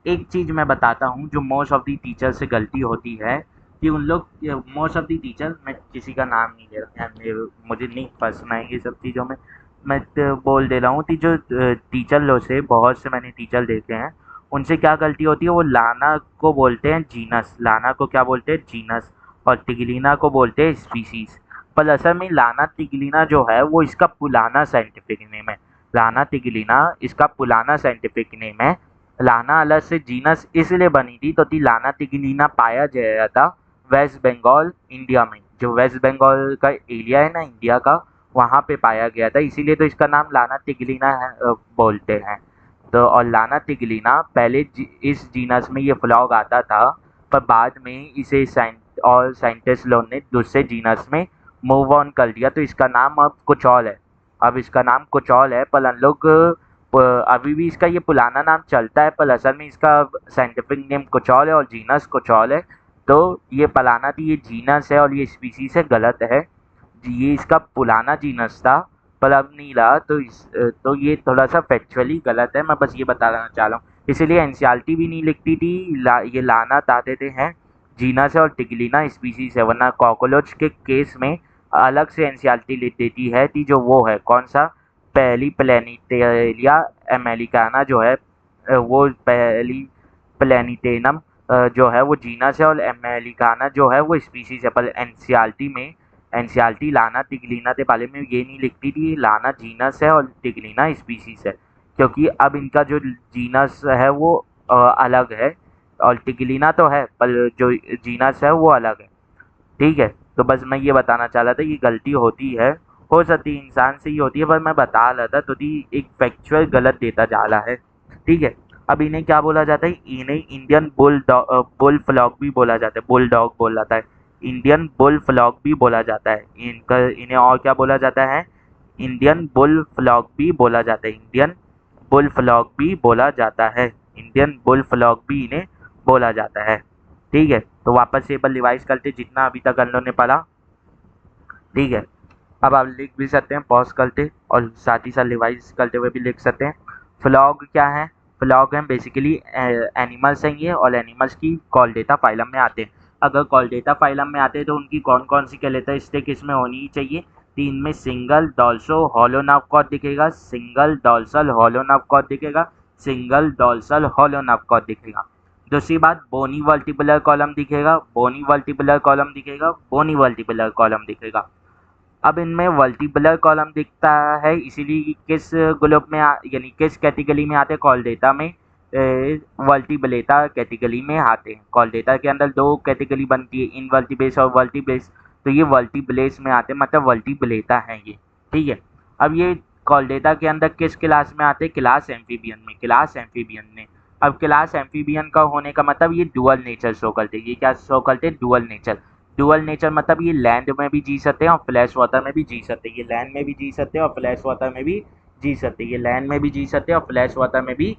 एक चीज़ मैं बताता हूँ जो मोस्ट ऑफ दी टीचर से गलती होती है कि उन लोग, मोस्ट ऑफ दी टीचर, मैं किसी का नाम नहीं ले रहा यार, मुझे नहीं फंसना है ये सब चीज़ों में, मैं बोल दे रहा हूँ कि जो टीचर लोग से, बहुत से मैंने टीचर देखे हैं, उनसे क्या गलती होती है, वो लाना को बोलते हैं जीनस, लाना को क्या बोलते हैं, जीनस, और तिगलीना को बोलते हैं स्पीसीज। पर असल में लाना तिगलीना जो है वो इसका पुराना साइंटिफिक नेम है, लाना तिगलीना इसका पुराना साइंटिफिक नेम है। लाना अलग से जीनस इसलिए बनी थी तो लाना तिगलीना पाया गया था वेस्ट बंगाल इंडिया में, जो वेस्ट बंगाल का एरिया है ना इंडिया का, वहाँ पे पाया गया था, इसीलिए तो इसका नाम लाना तिगलीना है, बोलते हैं। तो और लाना तिगलीना पहले इस जीनस में ये फ्लॉग आता था, पर बाद में इसे और साइंटिस्ट लोग ने दूसरे जीनस में मूव ऑन कर दिया, तो इसका नाम अब कुछ और है, अब इसका नाम कुछ और है। पर हम लोग अभी भी इसका ये पुराना नाम चलता है, पर असल में इसका साइंटिफिक नेम कुछ और है और जीनस कुछ और है। तो ये पुराना थी, ये जीनस है, और ये स्पीसीज है, गलत है, ये इसका पुराना जीनस था पर अब नहीं रहा, तो तो ये थोड़ा सा फैक्चुअली गलत है, मैं बस ये बताना चाह रहा हूँ। इसीलिए एनसीईआरटी भी नहीं लिखती थी ये लाना ताते थे हैं जीनस है और टिगलिना स्पीसीज है, वरना कॉकरोच के केस में अलग से एनसीईआरटी लिख देती है कि जो वो है कौन सा, पहली प्लेनिटेरिया अमेरिकाना जो है, वो पहली प्लेनिटेनम जो है वो जीनस है, और अमेरिकाना जो है वो स्पीसीज है। पर एनसीईआरटी में एनसीईआरटी लाना तिगलिना के बारे में ये नहीं लिखती थी लाना जीनस है और तिगलिना स्पीसीज है, क्योंकि अब इनका जो जीनस है वो अलग है, और टिगलिना तो है पर जो जीनस है वो अलग है। ठीक है, तो बस मैं ये बताना चाह रहा था, ये गलती होती है, हो सकती है इंसान से ही होती है, पर मैं बता रहा था तो एक फैक्चुअल गलत देता जा रहा है। ठीक है, अब इन्हें क्या बोला जाता है, इन्हें इंडियन बुल फ्लॉग भी बोला जाता है, बुल डॉग बोल जाता है, इंडियन बुल फ्लॉग भी बोला जाता है। इन्हें और क्या बोला जाता है? इंडियन बुल फ्लॉग भी बोला जाता है। इंडियन बुल फ्लॉग भी बोला जाता है। इंडियन बुल फ्लॉग भी इन्हें बोला जाता है। ठीक है, तो वापस से एक बार रिवाइज करते जितना अभी तक हम लोगों ने पढ़ा। ठीक है, अब आप लिख भी सकते हैं पॉज करते, और साथ ही साथ रिवाइज करते हुए भी लिख सकते हैं। फ्लॉग क्या है? फ्लॉग हैं बेसिकली एनिमल्स हैं ये, और एनिमल्स की कॉल डेटा फाइलम में आते हैं। अगर कॉल डेटा फाइलम में आते हैं तो उनकी कौन कौन सी कैरेक्टरिस्टिक इसमें होनी ही चाहिए? तीन में सिंगल डॉल्सो हॉलो नर्व कॉर्ड दिखेगा, सिंगल डॉल्सल हॉलो नर्व कॉर्ड दिखेगा, सिंगल डॉल्सल हॉलो नर्व कॉर्ड दिखेगा। दूसरी बात, बोनी वर्टिबुलर कॉलम दिखेगा, बोनी वर्टिबुलर कॉलम दिखेगा, बोनी वर्टिबुलर कॉलम दिखेगा। अब इनमें वर्टिबुलर कॉलम दिखता है, इसीलिए किस ग्रुप में यानी किस कैटेगरी में आते हैं? कॉल डेटा में वर्टिबुलेटा कैटेगरी में आते हैं। कॉल डेटा के अंदर दो कैटेगरी बनती है, इनवर्टिब्रेट्स और वर्टिब्रेट्स, तो ये वर्टिब्रेट्स में आते हैं, मतलब वर्टिबुलेटा हैं ये। ठीक है, अब ये कॉल डेटा के अंदर किस क्लास में आते हैं? क्लास एम्फीबियन में। क्लास एम्फीबियन में। अब क्लास एम्फीबियन का होने का मतलब ये डुअल नेचर शो करते हैं। ये क्या शो करते हैं? Dual nature. डुअल नेचर मतलब ये लैंड में भी जी सकते हैं और फ्लैश वाटर में भी जी सकते हैं। ये लैंड में भी जी सकते हैं और फ्लैश वाटर में भी जी सकते हैं। ये लैंड में भी जी सकते हैं और फ्लैश वाटर में भी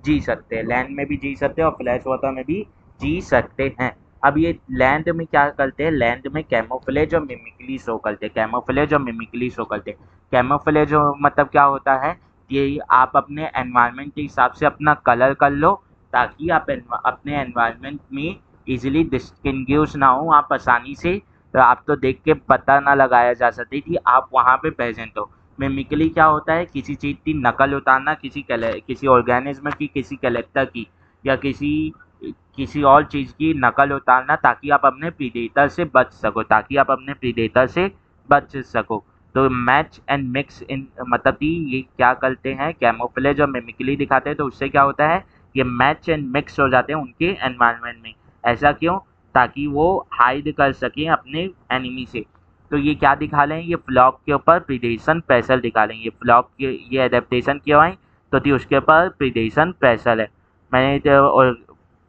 जी सकते हैं। लैंड में भी जी सकते हैं और फ्लैश वाटर में भी जी सकते हैं। अब ये लैंड में क्या करते हैं? लैंड में कैमोफ्लेज और मिमिक्री शो करते हैं। कैमोफ्लेज और मिमिक्री शो करते हैं। कैमोफ्लेज मतलब क्या होता है? ये आप अपने एनवायरनमेंट के हिसाब से अपना कलर कर लो, ताकि आप अपने एनवायरनमेंट में इजीली डिस्टिंग्विश ना हो, आप आसानी से आपको देख के पता ना लगाया जा सके कि आप वहाँ पे प्रेजेंट हो। मिमिक्री क्या होता है? किसी चीज़ की नकल उतारना, किसी ऑर्गेनिज्म की, किसी कैरेक्टर की, या किसी और चीज़ की नकल उतारना, ताकि आप अपने प्रीडेटर से बच सको, ताकि आप अपने प्रीडेटर से बच सको। तो मैच एंड मिक्स इन मतलब कि ये क्या करते हैं? कैमोफ्लेज और मिमिक्री दिखाते हैं, तो उससे क्या होता है? ये मैच एंड मिक्स हो जाते हैं उनके एनवायरनमेंट में। ऐसा क्यों? ताकि वो हाइड कर सकें अपने एनिमी से। तो ये क्या दिखा रहे हैं? ये फ्लॉग के ऊपर प्रीडेशन प्रेशर दिखा रहे हैं। ये फ्लॉग के ये एडेप्टेशन क्यों है? तो थी उसके ऊपर प्रीडेशन प्रेशर है। मैंने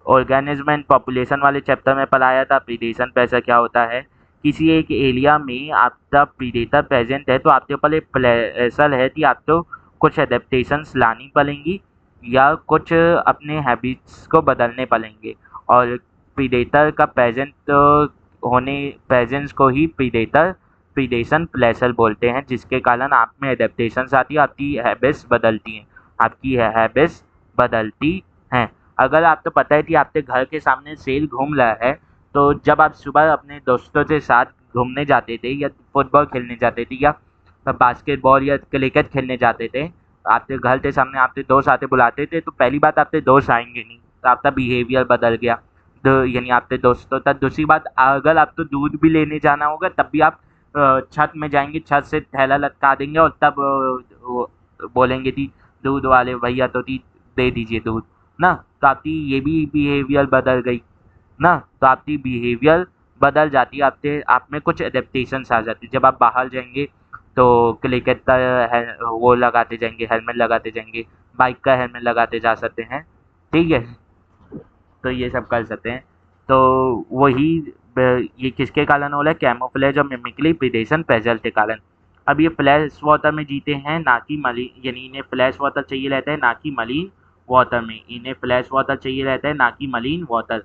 ऑर्गेनिज्म एंड पॉपुलेशन वाले चैप्टर में पढ़ाया था प्रीडेशन प्रेशर क्या होता है। किसी एक एरिया में आपका प्रीडेटर प्रेजेंट है, तो आपके ऊपर एक प्रेशर है कि आपको कुछ एडेप्टेशंस लानी पड़ेंगी, या कुछ अपने हैबिट्स को बदलने पड़ेंगे। और प्रीडेटर का प्रेजेंस को ही प्रीडेशन प्रेशर बोलते हैं, जिसके कारण आप में एडेप्टेशंस आती है, आपकी हैबिट्स बदलती हैं, आपकी हैबिट्स बदलती हैं। अगर आपको पता है कि आपके घर के सामने शेर घूम रहा है, तो जब आप सुबह अपने दोस्तों के साथ घूमने जाते थे, या फुटबॉल खेलने जाते थे, या बास्केटबॉल या क्रिकेट खेलने जाते थे, आपके घर के सामने आपके दोस्त आते बुलाते थे, तो पहली बात आपके दोस्त आएंगे नहीं, तो आपका बिहेवियर बदल गया, तो यानी आपके दोस्तों तक। दूसरी बात, अगर आपको दूध भी लेने जाना होगा, तब भी आप छत में जाएंगे, छत से थैला लटका देंगे, और तब बोलेंगे कि दूध वाले भैया तो दे दीजिए दूध ना। तो आपकी ये भी बिहेवियर बदल गई ना। तो आपकी बिहेवियर बदल जाती है, आप में कुछ एडेप्टेशंस आ जाती है। जब आप बाहर जाएंगे तो क्रिकेट का वो लगाते जाएंगे, हेलमेट लगाते जाएंगे, बाइक का हेलमेट लगाते जा सकते हैं। ठीक है, तो ये सब कर सकते हैं। तो वही ये किसके कारण हो रहा है? कैमोफ्लेज और मिमिक्री प्रीडेशन प्रेशर के कारण। अब ये फ्लैश वाटर में जीते हैं, ना कि मलीन, यानी इन्हें फ्लैश वाटर चाहिए रहता है, ना कि मलीन वाटर में। इन्हें फ्लैश वाटर चाहिए रहता है, ना कि मलीन वाटर।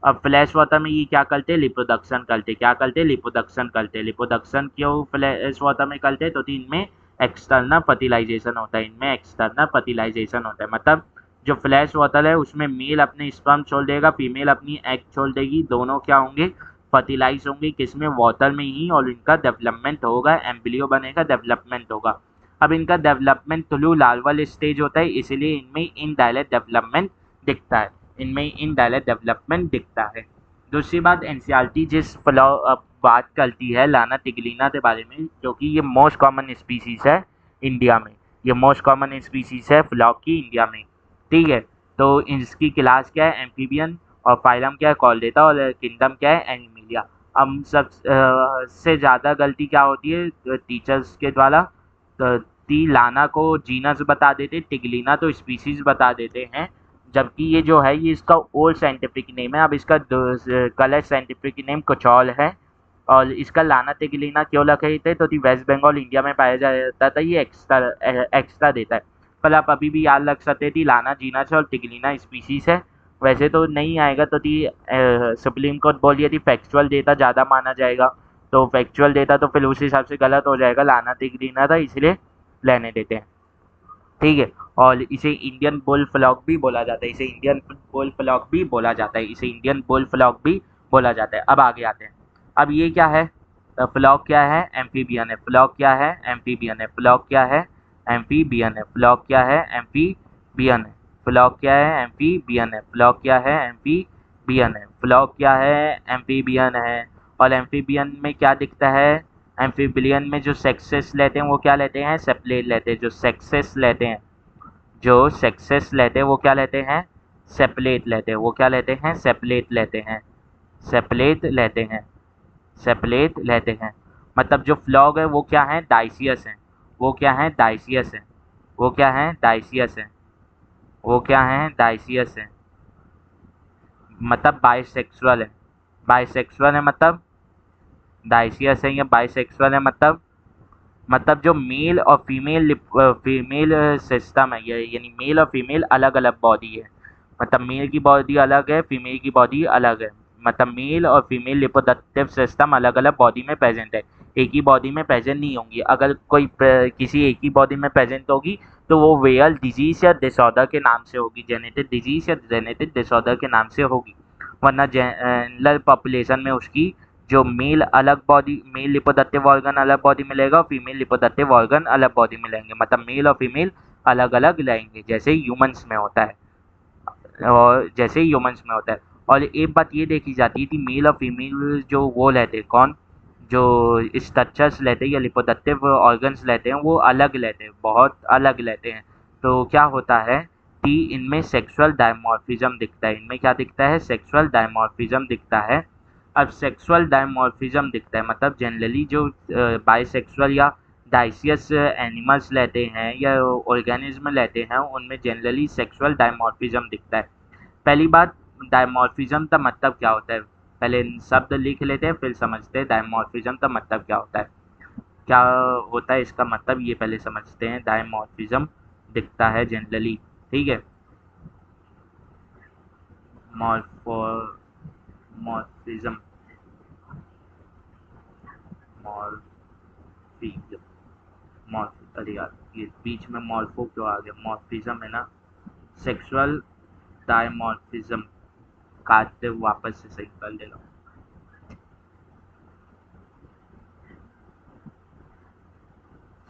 अब फ्लैश वाटर में ये क्या करते हैं? रिप्रोडक्शन करते। क्या करते? रिप्रोडक्शन करते। रिप्रोडक्शन क्यों फ्लैश वाटर में करते हैं? तो इनमें एक्सटर्नल फर्टिलाइजेशन होता है। इनमें एक्सटर्नल फर्टिलाइजेशन होता है, मतलब जो फ्लैश वाटर है उसमें मेल अपने स्पर्म छोड़ देगा, फीमेल अपनी एग छोड़ देगी, दोनों क्या होंगे? फर्टिलाइज होंगे, किसमें? वाटर में ही, और इनका डेवलपमेंट होगा, एम्ब्रियो बनेगा, डेवलपमेंट होगा। अब इनका डेवलपमेंट थ्रू लार्वल स्टेज होता है, इसलिए इनमें इनडायरेक्ट डेवलपमेंट दिखता है। इनमें इनडायरेक्ट डेवलपमेंट दिखता है। दूसरी बात, एनसीईआरटी जिस बात करती है लाना टिग्रीना के बारे में, क्योंकि ये मोस्ट कॉमन स्पीसीज है इंडिया में। ये मोस्ट कॉमन स्पीसीज है फ्लॉग की इंडिया में। ठीक है, तो इसकी क्लास क्या है? एम्फीबियन। और फाइलम क्या है? कॉर्डेटा। और किंगडम क्या है? एनिमिलिया। अब सब से ज़्यादा गलती क्या होती है टीचर्स के द्वारा? तो लाना को जीनस बता देते, टिग्रीना तो स्पीसीज बता देते हैं, जबकि ये जो है ये इसका ओल्ड साइंटिफिक नेम है। अब इसका कलर साइंटिफिक नेम कुछ और है, और इसका लाना तिगलिना क्यों लगे थे, तो वेस्ट बंगाल इंडिया में पाया जाता था, ये एक्स्ट्रा देता है। कल आप अभी भी याद रख सकते थी, लाना जीनस और तिगलिना स्पीसीज है, वैसे तो नहीं आएगा, तो सुप्रीम कोर्ट बोलिए थी फैक्चुअल डेटा ज़्यादा माना जाएगा, तो फैक्चुअल डेटा तो फिर उस हिसाब से गलत हो जाएगा, लाना तिगलिना था इसलिए लेने देते हैं, ठीक है। और इसे इंडियन बुल फ्लॉग भी बोला जाता है, इसे इंडियन बुल फ्लॉग भी बोला जाता है, इसे इंडियन बुल फ्लॉग भी बोला जाता है। अब आगे आते हैं, अब ये क्या है, फ्लॉग क्या है, एम्फीबियन है, फ्लॉग क्या है, एम्फीबियन है, फ्लॉग क्या है, एम्फीबियन है, फ्लॉग क्या है, एम्फीबियन है, फ्लॉग क्या है, एम्फीबियन है, फ्लॉग क्या है, एम्फीबियन है, फ्लॉग क्या है, एम्फीबियन है। और एम्फीबियन में क्या दिखता है, एम्फीबियन में जो सेक्सेस लेते हैं वो क्या लेते हैं, सेपलेट लेते हैं, जो सेक्सेस लेते हैं, जो सेक्सेस लेते हैं वो क्या लेते हैं, सेपलेट लेते हैं, वो क्या लेते हैं, सेपलेट लेते हैं, सेपलेट लेते हैं, सेपलेट लेते हैं। मतलब जो फ्लॉग है वो क्या है, डाइसियस है, वो क्या है, डाइसियस है, वो क्या है, डाइसियस है, वो क्या है, डाइसियस है, मतलब बाइसेक्सुअल है, बाइसेक्सुअल है मतलब डाइसियस है, या बाइसेक्सुअल है मतलब जो मेल और फीमेल सिस्टम है, ये यानी मेल और फीमेल अलग अलग बॉडी है, मतलब मेल की बॉडी अलग है, फीमेल की बॉडी अलग है, मतलब मेल और फीमेल रिप्रोडक्टिव सिस्टम अलग अलग बॉडी में प्रेजेंट है, एक ही बॉडी में प्रेजेंट नहीं होंगी। अगर कोई किसी एक ही बॉडी में प्रेजेंट होगी तो वो वेयल डिजीज या डिसऑर्डर के नाम से होगी, जेनेटिक डिजीज या जेनेटिक डिसऑर्डर के नाम से होगी, वरना जनरल पॉपुलेशन में उसकी जो मेल अलग बॉडी, मेल रिप्रोडक्टिव ऑर्गन अलग बॉडी में लेगा और फीमेल रिप्रोडक्टिव ऑर्गन अलग बॉडी में लेंगे, मतलब मेल और फीमेल अलग अलग लेंगे, जैसे ह्यूमंस में होता है, और जैसे ह्यूमंस में होता है। और एक बात ये देखी जाती थी, मेल और फीमेल जो वो लेते हैं, कौन जो स्ट्रक्चर्स लेते हैं या रिप्रोडक्टिव ऑर्गन्स लेते हैं वो अलग लेते हैं, बहुत अलग लेते हैं, तो क्या होता है कि इनमें सेक्सुअल डायमॉर्फिज्म दिखता है, इनमें क्या दिखता है, सेक्सुअल डायमॉर्फिज्म दिखता है। अब सेक्सुअल डायमॉर्फिज्म दिखता है मतलब जनरली जो बाइसेक्सुअल या डाइसियस एनिमल्स लेते हैं या ऑर्गेनिज्म लेते हैं उनमें जनरली सेक्सुअल डायमॉर्फिज्म दिखता है। पहली बात, डायमॉर्फिज्म का मतलब क्या होता है, पहले शब्द लिख लेते हैं फिर समझते हैं डायमॉर्फिज्म का मतलब क्या होता है, क्या होता है इसका मतलब ये पहले समझते हैं। डायमॉर्फिज्म दिखता है जनरली, ठीक है, मॉर्फिज्म, मॉर्फिज्म, अरे यार ये बीच में मॉर्फो क्यों आ गया, मॉर्फिज्म है ना, सेक्सुअल डायमॉर्फिज्म, काटते हुए वापस से सही कर लेगा,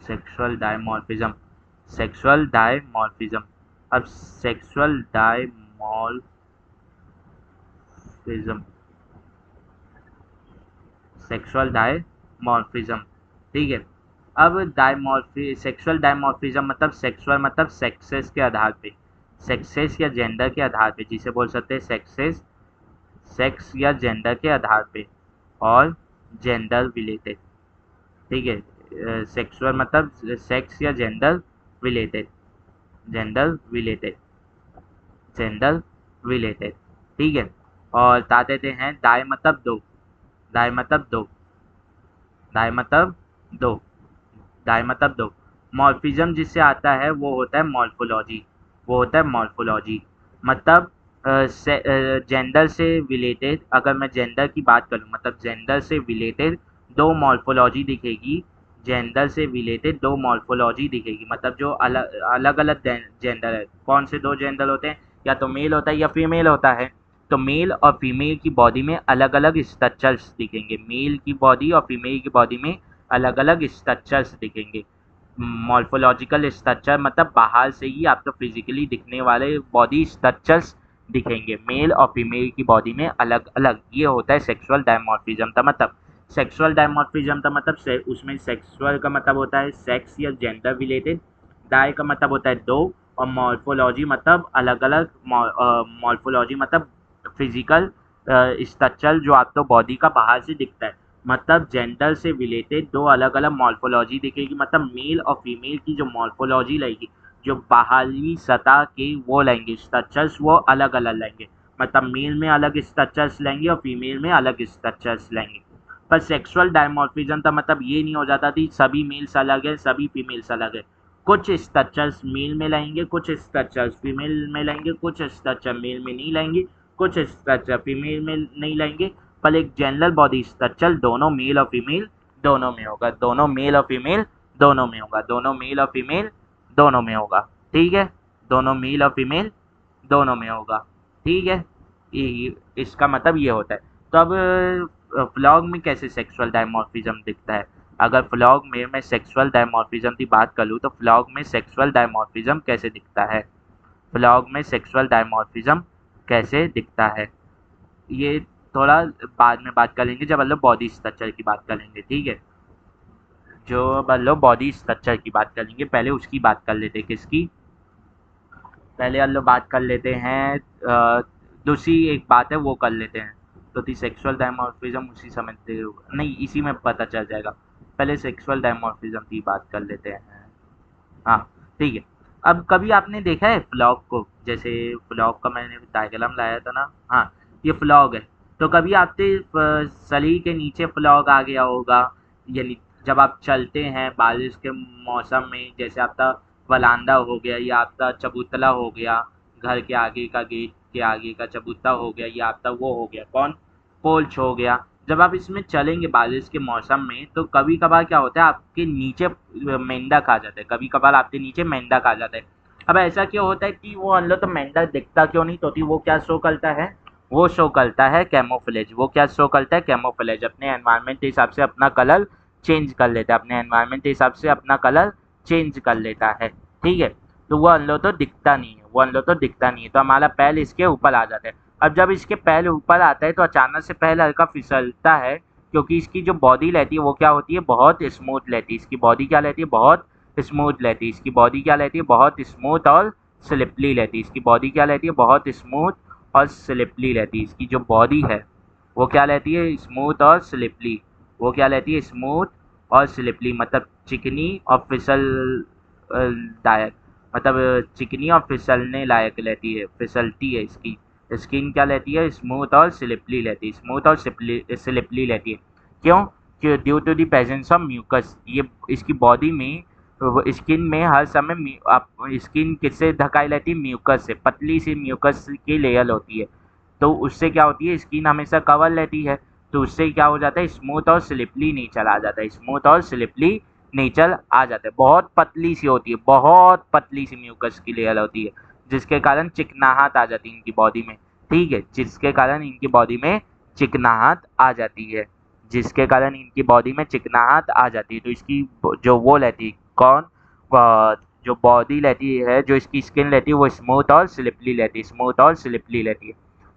सेक्सुअल डायमॉर्फिज्म, सेक्सुअल डायमॉर्फिज्म। अब सेक्सुअल डायमॉर्फिज्म, सेक्सुअल डायमॉर्फिज्म, ठीक है। अब सेक्सुअल डायमॉर्फिज्म मतलब सेक्सुअल मतलब सेक्सेस के आधार पे, सेक्सेस या जेंडर के आधार पे, जिसे बोल सकते हैं सेक्सेस, सेक्स या जेंडर के आधार पे, और जेंडर रिलेटेड, ठीक है, सेक्सुअल मतलब सेक्स या gender related, gender related, gender related, ठीक है। और बता देते हैं दाई मतलब दो, दाई मतलब दो, दाई मतलब दो, दाई मतलब दो। मॉर्फिज्म जिससे आता है वो होता है मॉर्फोलॉजी, वो होता है मॉर्फोलॉजी, मतलब जेंडर से रिलेटेड, अगर मैं जेंडर की बात करूं मतलब जेंडर से रिलेटेड दो मॉर्फोलॉजी दिखेगी, जेंडर से रिलेटेड दो मॉर्फोलॉजी दिखेगी, मतलब जो अलग अलग अलग जेंडर है, कौन से दो जेंडर होते हैं, या तो मेल होता है या फीमेल होता है, तो मेल और फीमेल की बॉडी में अलग अलग स्ट्रक्चर्स दिखेंगे, मेल की बॉडी और फीमेल की बॉडी में अलग अलग स्ट्रक्चर्स दिखेंगे। मॉर्फोलॉजिकल स्ट्रक्चर मतलब बाहर से ही आपको फिजिकली दिखने वाले बॉडी स्ट्रक्चर्स दिखेंगे, मेल और फीमेल की बॉडी में अलग अलग, ये होता है सेक्सुअल डायमॉर्फिज्म का मतलब। सेक्सुअल डायमॉर्फिज्म का मतलब उसमें सेक्सुअल का मतलब होता है सेक्स या जेंडर रिलेटेड, डाई का मतलब होता है दो, और मॉर्फोलॉजी मतलब अलग अलग, मॉर्फोलॉजी मतलब फिजिकल स्ट्रक्चर जो आपको बॉडी का बाहर से दिखता है, मतलब जेंडर से रिलेटेड दो अलग अलग मॉर्फोलॉजी दिखेगी, मतलब मेल और फीमेल की जो मॉर्फोलॉजी लगेगी, जो बाहरी सतह के वो लेंगे स्ट्रक्चर्स वो अलग अलग लेंगे, मतलब मेल में अलग स्ट्रक्चर्स लेंगे और फीमेल में अलग स्ट्रक्चर्स लेंगे, पर सेक्सुअल डायमॉर्फिज्म का मतलब ये नहीं हो जाता कि सभी मेल्स अलग है, सभी फीमेल्स अलग है। कुछ स्ट्रक्चर्स मेल में लाएंगे, कुछ स्ट्रक्चर्स फीमेल में लाएंगे, कुछ स्ट्रक्चर मेल में नहीं लाएंगे, कुछ स्ट्रक्चर फीमेल में नहीं लाएंगे, पर एक जनरल बॉडी स्ट्रक्चर दोनों मेल और फीमेल दोनों में होगा, दोनों मेल और फीमेल दोनों में होगा, दोनों मेल और फीमेल दोनों में होगा, ठीक है, दोनों मेल और फीमेल दोनों में होगा, ठीक है। इसका मतलब ये होता है। तो अब फ्लॉग में कैसे सेक्सुअल डायमॉर्फिज्म दिखता है? अगर फ्लॉग में मैं सेक्सुअल डायमॉर्फिज्म की बात करूँ तो फ्लॉग में सेक्सुअल डायमॉर्फिज्म कैसे दिखता है? फ्लॉग में सेक्सुअल डायमॉर्फिज्म कैसे दिखता है, ये थोड़ा बाद में बात करेंगे जब हम लोग बॉडी स्ट्रक्चर की बात करेंगे, ठीक है। जो अब हम लोग बॉडी स्ट्रक्चर की बात करेंगे, पहले उसकी बात कर लेते हैं। किसकी? पहले हम लोग बात कर लेते हैं, दूसरी एक बात है वो कर लेते हैं। तो दी सेक्सुअल डायमॉर्फिज्म उसी समय नहीं, इसी में पता चल जाएगा। पहले सेक्सुअल डायमॉर्फिज्म की बात कर लेते हैं। हाँ, ठीक है। अब कभी आपने देखा है फ्लॉग को? जैसे फ्लॉग का मैंने डायग्राम लाया था ना, हाँ, ये फ्लॉग है। तो कभी आपके शरीर के नीचे फ्लॉग आ गया होगा, यानी जब आप चलते हैं बारिश के मौसम में, जैसे आपका वरांडा हो गया या आपका चबूतरा हो गया, घर के आगे का गेट के आगे का चबूतरा हो गया, या आपका वो हो गया कौन, पोल्च हो गया। जब आप इसमें चलेंगे बारिश के मौसम में तो कभी कभार क्या होता है, आपके नीचे मेंढक आ जाता है, कभी कभार आपके नीचे मेंढक आ जाता है। अब ऐसा क्यों होता है कि वो अंदर तो मेंढक दिखता क्यों नहीं, तो वो क्या शो करता है, वो शो करता है कैमोफ्लेज। वो क्या शो करता है? कैमोफ्लेज। अपने एनवायरनमेंट के हिसाब से अपना कलर चेंज कर लेता है, अपने एनवायरनमेंट के हिसाब से अपना कलर चेंज कर लेता है, ठीक है। तो वो अंदर तो दिखता नहीं है, वो अंदर तो दिखता नहीं है, तो हमारा पैर इसके ऊपर आ जाता है। अब जब इसके पैर ऊपर आता है तो अचानक से पैर हल्का फिसलता है, क्योंकि इसकी जो बॉडी रहती है वो क्या होती है, बहुत स्मूथ रहती है। इसकी बॉडी क्या रहती है, बहुत स्मूथ रहती है। इसकी बॉडी क्या रहती है, बहुत स्मूथ और स्लिपली रहती है। इसकी बॉडी क्या रहती है, बहुत स्मूथ और स्लिपली रहती है। इसकी जो बॉडी है वो क्या रहती है, स्मूथ और स्लिपली। वो क्या रहती है, स्मूथ और स्लिपली, मतलब चिकनी और फिसल दायक, मतलब चिकनी और फिसलने लायक रहती है, फिसलती है। इसकी स्किन क्या रहती है, स्मूथ और स्लिपली रहती है, स्मूथ और स्लिपली रहती है। क्यों? Due to the presence of mucus. ये इसकी बॉडी में, स्किन में हर समय आप स्किन किससे ढकाई रहती है, म्यूकस से। पतली सी म्यूकस की लेयर होती है, तो उससे क्या होती है, स्किन हमेशा कवर रहती है, तो उससे क्या हो जाता है, स्मूथ और स्लिपली नेचर आ जाता है, स्मूथ और स्लिपली नेचर आ जाता है। बहुत पतली सी होती है, बहुत पतली सी म्यूकस की लेयर होती है, जिसके कारण चिकनाहट आ जाती है इनकी बॉडी में, ठीक है, जिसके कारण इनकी बॉडी में चिकनाहट आ जाती है, जिसके कारण इनकी बॉडी में चिकनाहट आ जाती है। तो इसकी जो वो रहती है, कौन, जो बॉडी रहती है, जो इसकी स्किन रहती है, वो स्मूथ और स्लिपली रहती है, स्मूथ और स्लिपली रहती है।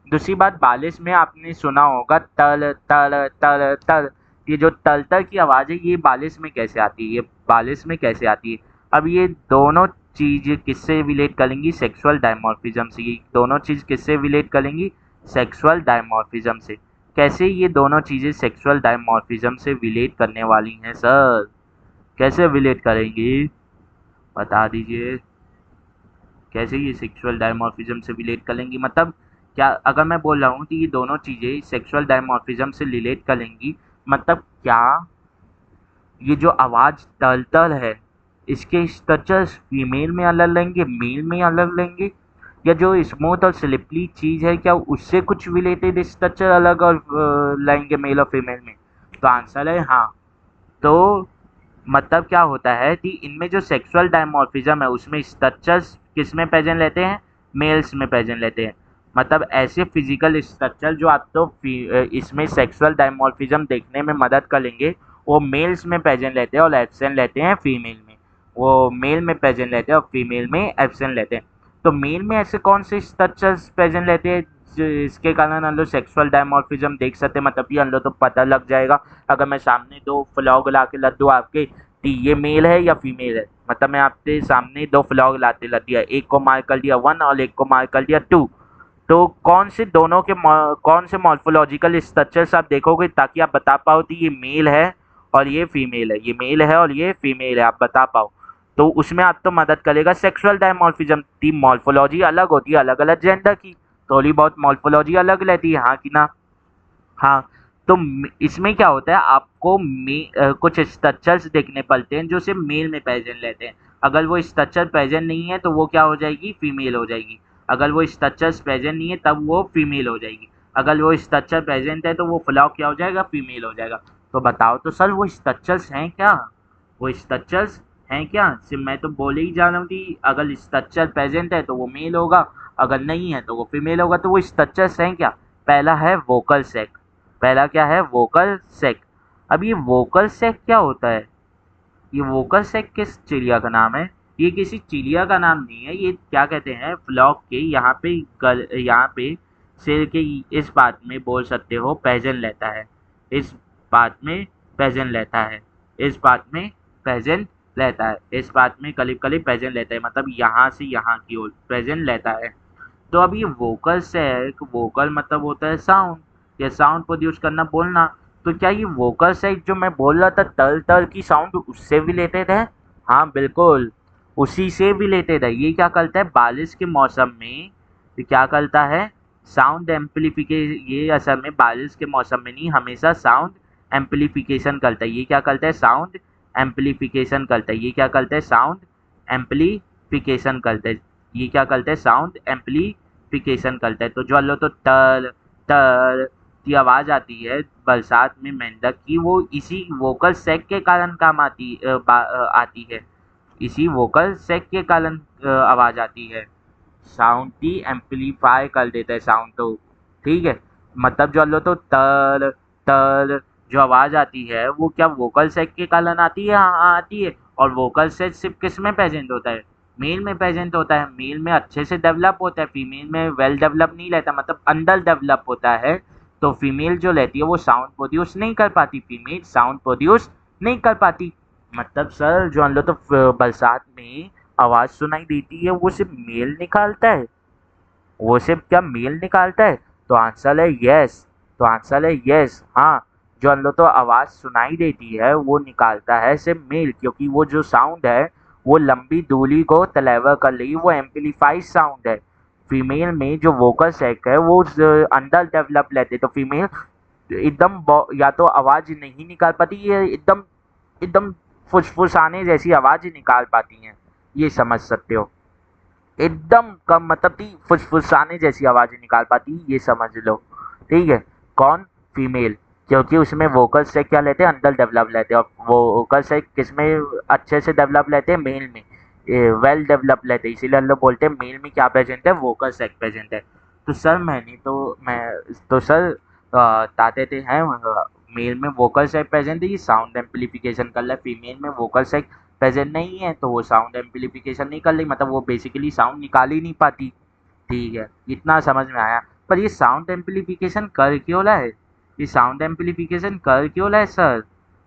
दूसरी बात, बारिश में आपने सुना होगा तल तल तल तल, ये जो तल तल की आवाज़ है, ये बारिश में कैसे आती है, ये बारिश में कैसे आती है? अब ये दोनों चीज़ किससे रिलेट करेंगी, सेक्सुअल डायमॉर्फिज्म से। ये दोनों चीज़ किससे रिलेट करेंगी, सेक्सुअल डायमॉर्फिज्म से। कैसे ये दोनों चीज़ें सेक्सुअल डायमॉर्फिज्म से रिलेट करने वाली हैं सर? कैसे रिलेट करेंगी, बता दीजिए। कैसे ये सेक्सुअल डायमॉर्फिज्म से रिलेट करेंगी, मतलब क्या? अगर मैं बोल रहा हूँ कि ये दोनों चीज़ें सेक्सुअल डायमॉर्फिज्म से रिलेट करेंगी, मतलब क्या ये जो आवाज़ तल-तल है, इसके स्ट्रक्चर्स फीमेल में अलग लेंगे, मेल में अलग लेंगे, या जो स्मूथ और स्लिपरी चीज़ है क्या उससे कुछ रिलेटेड स्ट्रक्चर अलग और लाएंगे मेल और फीमेल में? तो आंसर है हाँ। तो मतलब क्या होता है कि इनमें जो सेक्सुअल डायमॉर्फिज्म है उसमें स्ट्रक्चर्स किस में प्रेजेंट लेते हैं, मेल्स में प्रेजेंट लेते हैं। मतलब ऐसे फिजिकल स्ट्रक्चर जो आपको इसमें सेक्सुअल डायमॉर्फिज्म देखने में मदद करेंगे, वो मेल्स में प्रेजेंट लेते हैं और एब्सेंट लेते हैं फीमेल में। वो मेल में प्रेजेंट लेते हैं और फीमेल में एब्सेंट लेते हैं। तो मेल में ऐसे कौन से स्ट्रक्चर्स प्रेजेंट लेते हैं इसके कारण हम लोग सेक्सुअल डायमॉर्फिज्म देख सकते हैं? मतलब कि हम लोग तो पता लग जाएगा, अगर मैं सामने दो फ्लॉग ला के लद दूँ आपके कि ये मेल है या फीमेल है, मतलब मैं आपके सामने दो फ्लॉग लाते लद दिया, एक को मार्क कर दिया 1 और एक को मार्क कर दिया 2, तो कौन से दोनों के कौन से मॉर्फोलॉजिकल स्ट्रक्चर्स आप देखोगे ताकि आप बता पाओ कि ये मेल है और ये फीमेल है, ये मेल है और ये फीमेल है, आप बता पाओ? तो उसमें आप तो मदद करेगा सेक्सुअल डायमॉर्फिज्म की। मॉर्फोलॉजी अलग होती है अलग अलग जेंडर की, थोड़ी बहुत मॉर्फोलॉजी अलग रहती है, हाँ कि ना? हाँ। तो इसमें क्या होता है, आपको कुछ स्ट्रक्चर्स देखने पड़ते हैं जो सिर्फ मेल में प्रेजेंट रहते हैं। अगर वो स्ट्रक्चर प्रेजेंट नहीं है तो वो क्या हो जाएगी, फीमेल हो जाएगी। अगर वो स्ट्रक्चर्स प्रेजेंट नहीं है तब वो फीमेल हो जाएगी। अगर वो स्ट्रक्चर प्रेजेंट है तो वो फ्लॉग क्या हो जाएगा, फीमेल हो जाएगा। तो बताओ तो सर वो स्ट्रक्चर्स हैं क्या, वो स्ट्रक्चर्स हैं क्या? सिर्फ मैं तो बोले ही जा रहा हूँ कि अगर स्ट्रक्चर प्रेजेंट है तो वो मेल होगा, अगर नहीं है तो वो फीमेल होगा। तो वो स्ट्रक्चर्स हैं क्या? पहला है वोकल सैक। पहला क्या है, वोकल सैक। अब ये वोकल सैक क्या होता है? ये वोकल सैक किस चिड़िया का नाम है? ये किसी चिड़िया का नाम नहीं है, ये क्या कहते हैं, फ्लॉक के यहाँ पे सिर के इस पार्ट में बोल सकते हो प्रेजेंट रहता है। इस पार्ट में प्रेजेंट रहता है। इस पार्ट में प्रेजेंट रहता है। इस पार्ट में करीब करीब प्रेजेंट रहता है, मतलब यहाँ से यहाँ की ओर प्रेजेंट रहता है। तो अब ये वोकल सैक, वोकल मतलब होता है साउंड, या साउंड प्रोड्यूस करना, बोलना। तो क्या ये वोकल सैक जो मैं बोल रहा था तर तर की साउंड, उससे रिलेटेड है? हाँ बिल्कुल, उसी से रिलेटेड है। ये क्या करता है बारिश के मौसम में, ये क्या करता है, साउंड एम्पलीफिकेशन। ये असल में बारिश के मौसम में नहीं, हमेशा साउंड एम्पलीफिकेशन करता है। ये क्या करता है, साउंड एम्पलीफिकेशन करता है। ये क्या करता है, साउंड एम्पलीफिकेशन करता है। ये क्या करता है, साउंड एम्पलीफिकेशन करता है। तो जो लो तो टर टर की आवाज़ आती है बरसात में मेंढक की, वो इसी वोकल सैक के कारण काम आती है। इसी वोकल सैक के कारण आवाज़ आती है। साउंड की एम्पलीफाई कर देता है साउंड, तो ठीक है। मतलब जो लो तो तर तर जो आवाज़ आती है वो क्या वोकल सैक के कारण आती है? हाँ आती है। और वोकल सैक सिर्फ किस में प्रेजेंट होता है, मेल में प्रेजेंट होता है। मेल में अच्छे से डेवलप होता है, फीमेल में वेल डेवलप नहीं रहता, मतलब अंडर डेवलप होता है। तो फीमेल जो रहती है वो साउंड प्रोड्यूस नहीं कर पाती, फीमेल साउंड प्रोड्यूस नहीं कर पाती। मतलब सर जो हम लोग तो बरसात में आवाज़ सुनाई देती है वो सिर्फ मेल निकालता है, वो सिर्फ क्या मेल निकालता है? तो आंसर है यस। तो आंसर है यस, हाँ। जो हम लोग तो आवाज़ सुनाई देती है वो निकालता है सिर्फ मेल, क्योंकि वो जो साउंड है वो लंबी दूरी को डिलीवर कर रही है, वो एम्पलीफाइड साउंड है। फीमेल में जो वोकल सैक है वो अंडर डेवलप रहते, तो फीमेल एकदम या तो आवाज़ नहीं निकाल पाती, ये एकदम एकदम फुसफुसाने जैसी आवाज़ ही निकाल पाती हैं। ये समझ सकते हो, एकदम कम, मतलब कि फुसफुसाने जैसी आवाज़ें निकाल पाती, ये समझ लो। ठीक है, कौन? फीमेल, क्योंकि उसमें वोकल सैक क्या लेते हैं, अंडर डेवलप लेते हैं। और वोकल सैक किसमें अच्छे से डेवलप लेते हैं, मेल में वेल डेवलप लेते हैं। इसीलिए हम लोग बोलते हैं मेल में क्या प्रेजेंट है, वोकल सैक प्रेजेंट है। तो सर ताते थे हैं मेल में वोकल सैक प्रेजेंट है, ये साउंड एम्पलीफिकेशन कर रहा है। फीमेल में वोकल सैक प्रेजेंट नहीं है तो वो साउंड एम्पलीफिकेशन नहीं कर रही, मतलब वो बेसिकली साउंड निकाल ही नहीं पाती। ठीक है, इतना समझ में आया। पर ये साउंड एम्पलीफिकेशन कर क्यों रहा है, ये साउंड एम्पलीफिकेशन कर क्यों रहा है सर?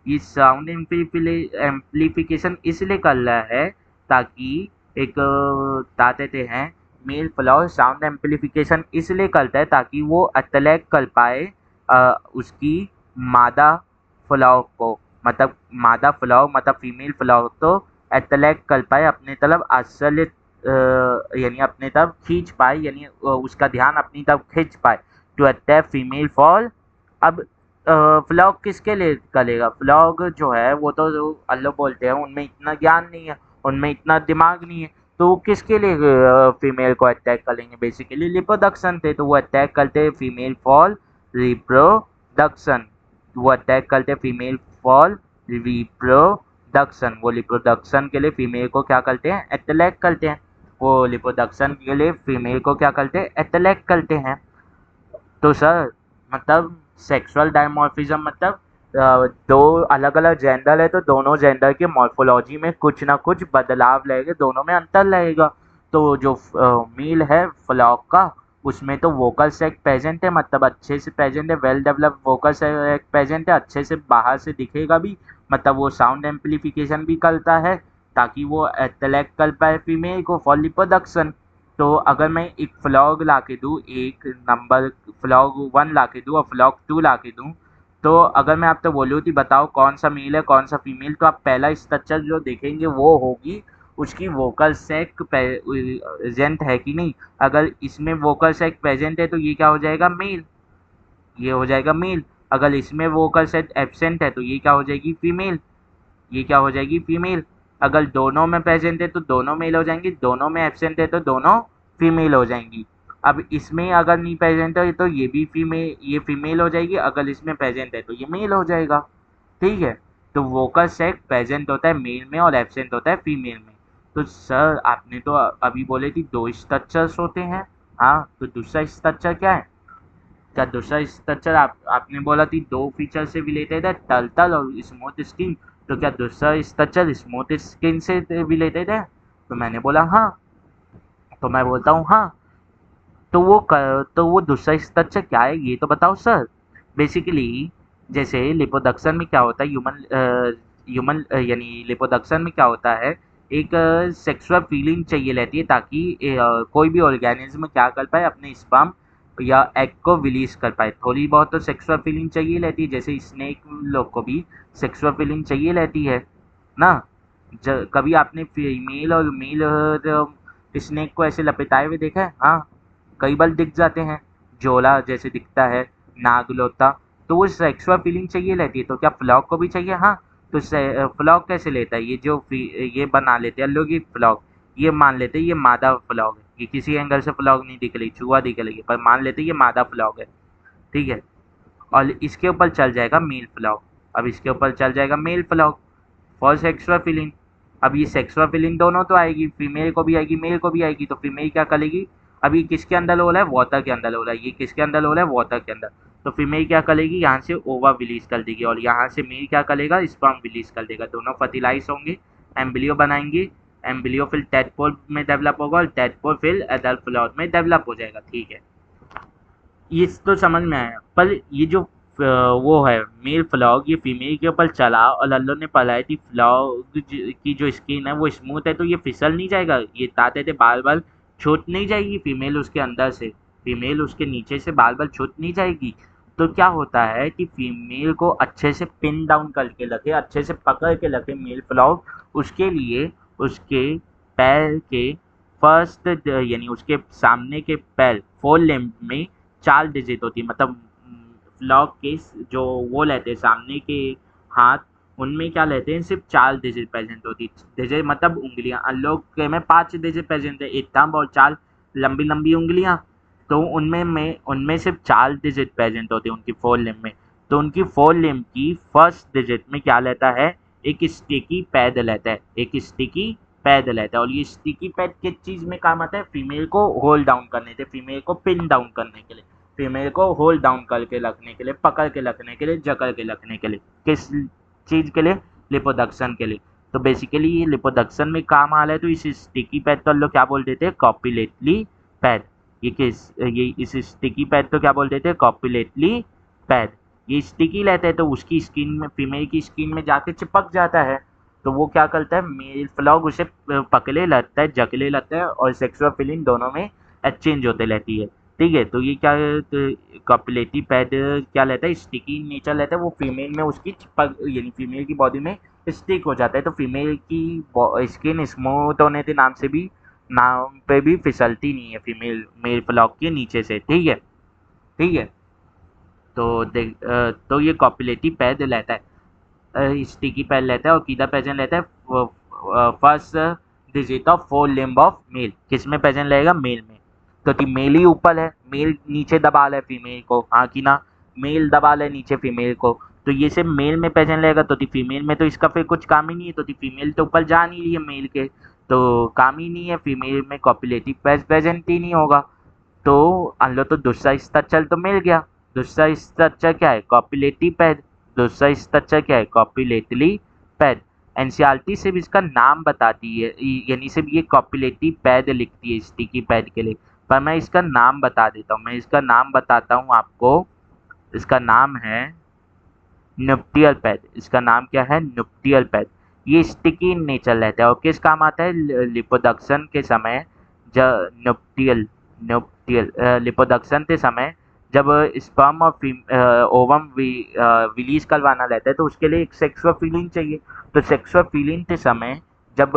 ये साउंड एम्पलीफिकेशन इसलिए कर रहा है ताकि एक बताते हैं, मेल फ्लॉग साउंड एम्पलीफिकेशन इसलिए करता है ताकि वो अट्रैक्ट कर पाए उसकी मादा फ्लॉग को, मतलब मादा फ्लॉग मतलब फीमेल फ्लॉग तो अट्रैक्ट कर पाए अपने तरफ, आश्चर्य यानी अपने तरफ खींच पाए, यानी उसका ध्यान अपनी तरफ खींच पाए, टू अट्रैक्ट फीमेल फॉल। अब फ्लॉग किसके लिए करेगा? फ्लॉग जो है वो तो जो अल्लाह बोलते हैं उनमें इतना ज्ञान नहीं है, उनमें इतना दिमाग नहीं है, तो वो किसके लिए फीमेल को अटैक करेंगे? बेसिकली रिप्रोडक्शन थे, तो वो अटैक करते फीमेल फॉल रिप्रोडक्शन। वो अटैक करते फीमेल फॉल रिप्रोडक्शन। वो रिप्रोडक्शन के लिए फीमेल को क्या करते हैं, अटैक करते हैं। वो रिप्रोडक्शन के लिए फीमेल को क्या करते हैं, अटैक करते हैं। तो सर मतलब सेक्सुअल डायमॉर्फिज्म मतलब दो अलग अलग जेंडर है तो दोनों जेंडर के मॉर्फोलॉजी में कुछ ना कुछ बदलाव रहेगा, दोनों में अंतर रहेगा। तो जो मेल है फ्लॉक का उसमें तो वोकल सैक प्रेजेंट है, मतलब अच्छे से प्रेजेंट है, well develop vocal sac present है, अच्छे से बाहर से दिखेगा भी, मतलब वो साउंड एम्पलीफिकेशन भी करता है ताकि वो अट्रैक्ट कर पाए फीमेल को फॉर रिप्रोडक्शन। तो अगर मैं एक फ्लॉग ला के दूँ, एक नंबर फ्लॉग 1 ला के दूँ और फ्लॉग 2 ला के दूँ, तो अगर मैं आपसे बोलूँ कि बताओ कौन सा मेल है कौन सा फीमेल, तो आप पहला स्ट्रक्चर जो देखेंगे वो होगी उसकी वोकल सैक प्रेजेंट है कि नहीं। अगर इसमें वोकल सैक प्रेजेंट है तो ये क्या हो जाएगा, मेल, ये हो जाएगा मेल। अगर इसमें वोकल सेट एब्सेंट है तो ये क्या हो जाएगी, फीमेल। ये क्या हो जाएगी, फीमेल। अगर दोनों में प्रेजेंट है तो दोनों मेल हो जाएंगी, दोनों में एब्सेंट है तो दोनों फीमेल हो जाएंगी। अब इसमें अगर नहीं प्रेजेंट है तो ये भी फीमेल, ये फीमेल हो जाएगी, अगर इसमें प्रेजेंट है तो ये मेल हो जाएगा। ठीक है, तो वोकल सेट प्रेजेंट होता है मेल में और एब्सेंट होता है फीमेल में। तो सर आपने तो अभी बोले थी 2 स्ट्रक्चर्स होते हैं। हाँ, तो दूसरा स्ट्रक्चर क्या है? क्या दूसरा स्ट्रक्चर आपने बोला थी 2 फीचर से रिलेटेड है, टर्टल और स्मूथ स्किन। तो क्या दूसरा स्ट्रक्चर स्मूथ स्किन से रिलेटेड है? तो मैंने बोला हाँ। तो मैं बोलता हूँ हाँ। तो वो दूसरा स्ट्रक्चर क्या है ये तो बताओ सर। बेसिकली जैसे लिपोसक्शन में क्या होता है, यानी लिपोसक्शन में क्या होता है, एक सेक्सुअल फीलिंग चाहिए रहती है ताकि कोई भी ऑर्गेनिज्म क्या कर पाए, अपने स्पर्म या एग को रिलीज कर पाए। थोड़ी बहुत तो सेक्सुअल फीलिंग चाहिए रहती है, जैसे स्नेक लोग को भी सेक्सुअल फीलिंग चाहिए रहती है ना। कभी आपने फीमेल और मेल स्नेक को ऐसे लपेटाए हुए देखा है? हाँ, कई बार दिख जाते हैं, जोला जैसे दिखता है, नागलोता। तो वो सेक्सुअल फीलिंग चाहिए रहती है, तो क्या फ्लॉग को भी चाहिए? हाँ। तो फ्लॉग कैसे लेता है, ये जो ये बना लेते हैं लोग, ये फ्लॉग, ये मान लेते हैं ये मादा फ्लॉग है, ये किसी एंगल से फ्लॉग नहीं दिख रही, चूहा दिख रही है, पर मान लेते हैं ये मादा फ्लॉग है। ठीक है, और इसके ऊपर चल जाएगा मेल फ्लॉग। अब इसके ऊपर चल जाएगा male frog for sexual feeling. अब ये सेक्सुअल फीलिंग दोनों तो आएगी, फीमेल को भी आएगी मेल को भी आएगी। तो फीमेल क्या करेगी, अब ये किसके अंदर हो रहा है, वाटर के अंदर हो रहा है, ये किसके अंदर हो रहा है, वाटर के अंदर। तो फीमेल क्या करेगी, यहाँ से ओवा रिलीज कर देगी, और यहाँ से मेल क्या करेगा, स्पर्म रिलीज कर देगा। दोनों फर्टिलाइज होंगे, एम्ब्रियो बनाएंगे, एम्ब्रियो फिर टेडपोल में डेवलप होगा, और टेडपोल फिर एडल्ट फ्लावर में डेवलप हो जाएगा। ठीक है, ये तो समझ में आया, पर ये जो वो है मेल फ्लॉग, ये फीमेल के ऊपर चला और लल्लो ने पलाई थी, फ्लॉग की जो स्किन है वो स्मूथ है, तो ये फिसल नहीं जाएगा, ये ताते थे बाल बाल छूट नहीं जाएगी फीमेल उसके अंदर से, फीमेल उसके नीचे से बाल बाल छूट नहीं जाएगी। तो क्या होता है कि फीमेल को अच्छे से पिन डाउन करके रखे, अच्छे से पकड़ के रखे मेल फ्लॉग, उसके लिए उसके पैर के फर्स्ट, यानी उसके सामने के पैर फोर लिम्ब में 4 डिजिट होती है, मतलब फ्लॉग के जो वो लेते हैं सामने के हाथ, उनमें क्या लेते हैं, सिर्फ 4 डिजिट प्रेजेंट होती है। डिजिट मतलब उंगलियां, लोग के में 5 डिजिट प्रेजेंट है, एक थंब और 4 लंबी लंबी उंगलियां। तो उनमें सिर्फ 4 डिजिट प्रेजेंट होती है उनकी फोर लिम्ब में। तो उनकी फोर लिम्ब की फर्स्ट डिजिट में क्या लेता है, एक स्टिकी पैड लेता है, एक स्टिकी पैड लेता है। और ये स्टिकी पैड किस चीज में काम आता है, फीमेल को होल्ड डाउन करने से, फीमेल को पिन डाउन करने के लिए, फीमेल को होल्ड डाउन करके रखने के लिए, पकड़ के रखने के लिए, जकड़ के रखने के लिए। किस चीज के लिए, लिपोसक्शन के लिए। तो बेसिकली ये लिपोसक्शन में काम आ रहा है, तो इस स्टिकी पैड को हम लोग क्या बोल देते हैं, कॉपिलेटली पैड। ये इस स्टिकी पैड को क्या बोल देते हैं, कॉपिलेटली पैड। ये स्टिकी रहता है तो उसकी स्किन में, फीमेल की स्किन में जाके चिपक जाता है। तो वो क्या करता है, मेल फ्लॉग उसे पकड़े लगता है, जकले लगता है, और सेक्सुअल फीलिंग दोनों में एक्सचेंज होते रहती है। ठीक है, तो ये क्या, कॉपुलेटिव पैड क्या लेता है, स्टिकी नेचर लेता है, वो फीमेल में उसकी चिपक, यानी फीमेल की बॉडी में स्टिक हो जाता है। तो फीमेल की स्किन स्मूथ होने के नाम पे भी फिसलती नहीं है फीमेल मेल फ्लॉग के नीचे से। ठीक है, ठीक है। तो ये कॉपुलेटिव पैड लेता है, स्टिकी पैड लेता है, और किधर प्रेजेंट लेता है, first digit of four limb of male. किस में प्रेजेंट रहेगा, मेल में। क्योंकि मेल ही ऊपर है, मेल नीचे दबा है फीमेल को, हाँ कि ना, मेल दबा है नीचे फीमेल को। तो ये सिर्फ मेल में प्रेजेंट रहेगा, तो फीमेल में तो इसका फिर कुछ काम ही नहीं है, तो फीमेल तो ऊपर जा नहीं रही है मेल के, तो काम ही नहीं है, फीमेल में कॉपुलेटिव पैड प्रेजेंट ही नहीं होगा। तो मान लो तो दूसरा स्ट्रक्चर तो मिल गया। दूसरा स्ट्रक्चर क्या है, कॉपुलेटिव पैड। दूसरा स्ट्रक्चर क्या है, कॉपुलेटली पैड। एनसीईआरटी सिर्फ इसका नाम बताती है, यानी सिर्फ ये कॉपुलेटिव पैड लिखती है स्टिकी पैड के लिए, पर मैं इसका नाम बता देता हूँ, मैं इसका नाम बताता हूँ आपको। इसका नाम है न्यूक्टियल पैड। इसका नाम क्या है, न्यूक्टियल पैड। ये स्टिकी इन नेचर रहता है और किस काम आता है, लिपोसक्शन के समय, जब न्यूक्टियल लिपोसक्शन के समय जब स्पर्म और ओवम रिलीज करवाना रहता है, तो उसके लिए एक सेक्सुअल फीलिंग चाहिए। तो सेक्सुअल फीलिंग के समय जब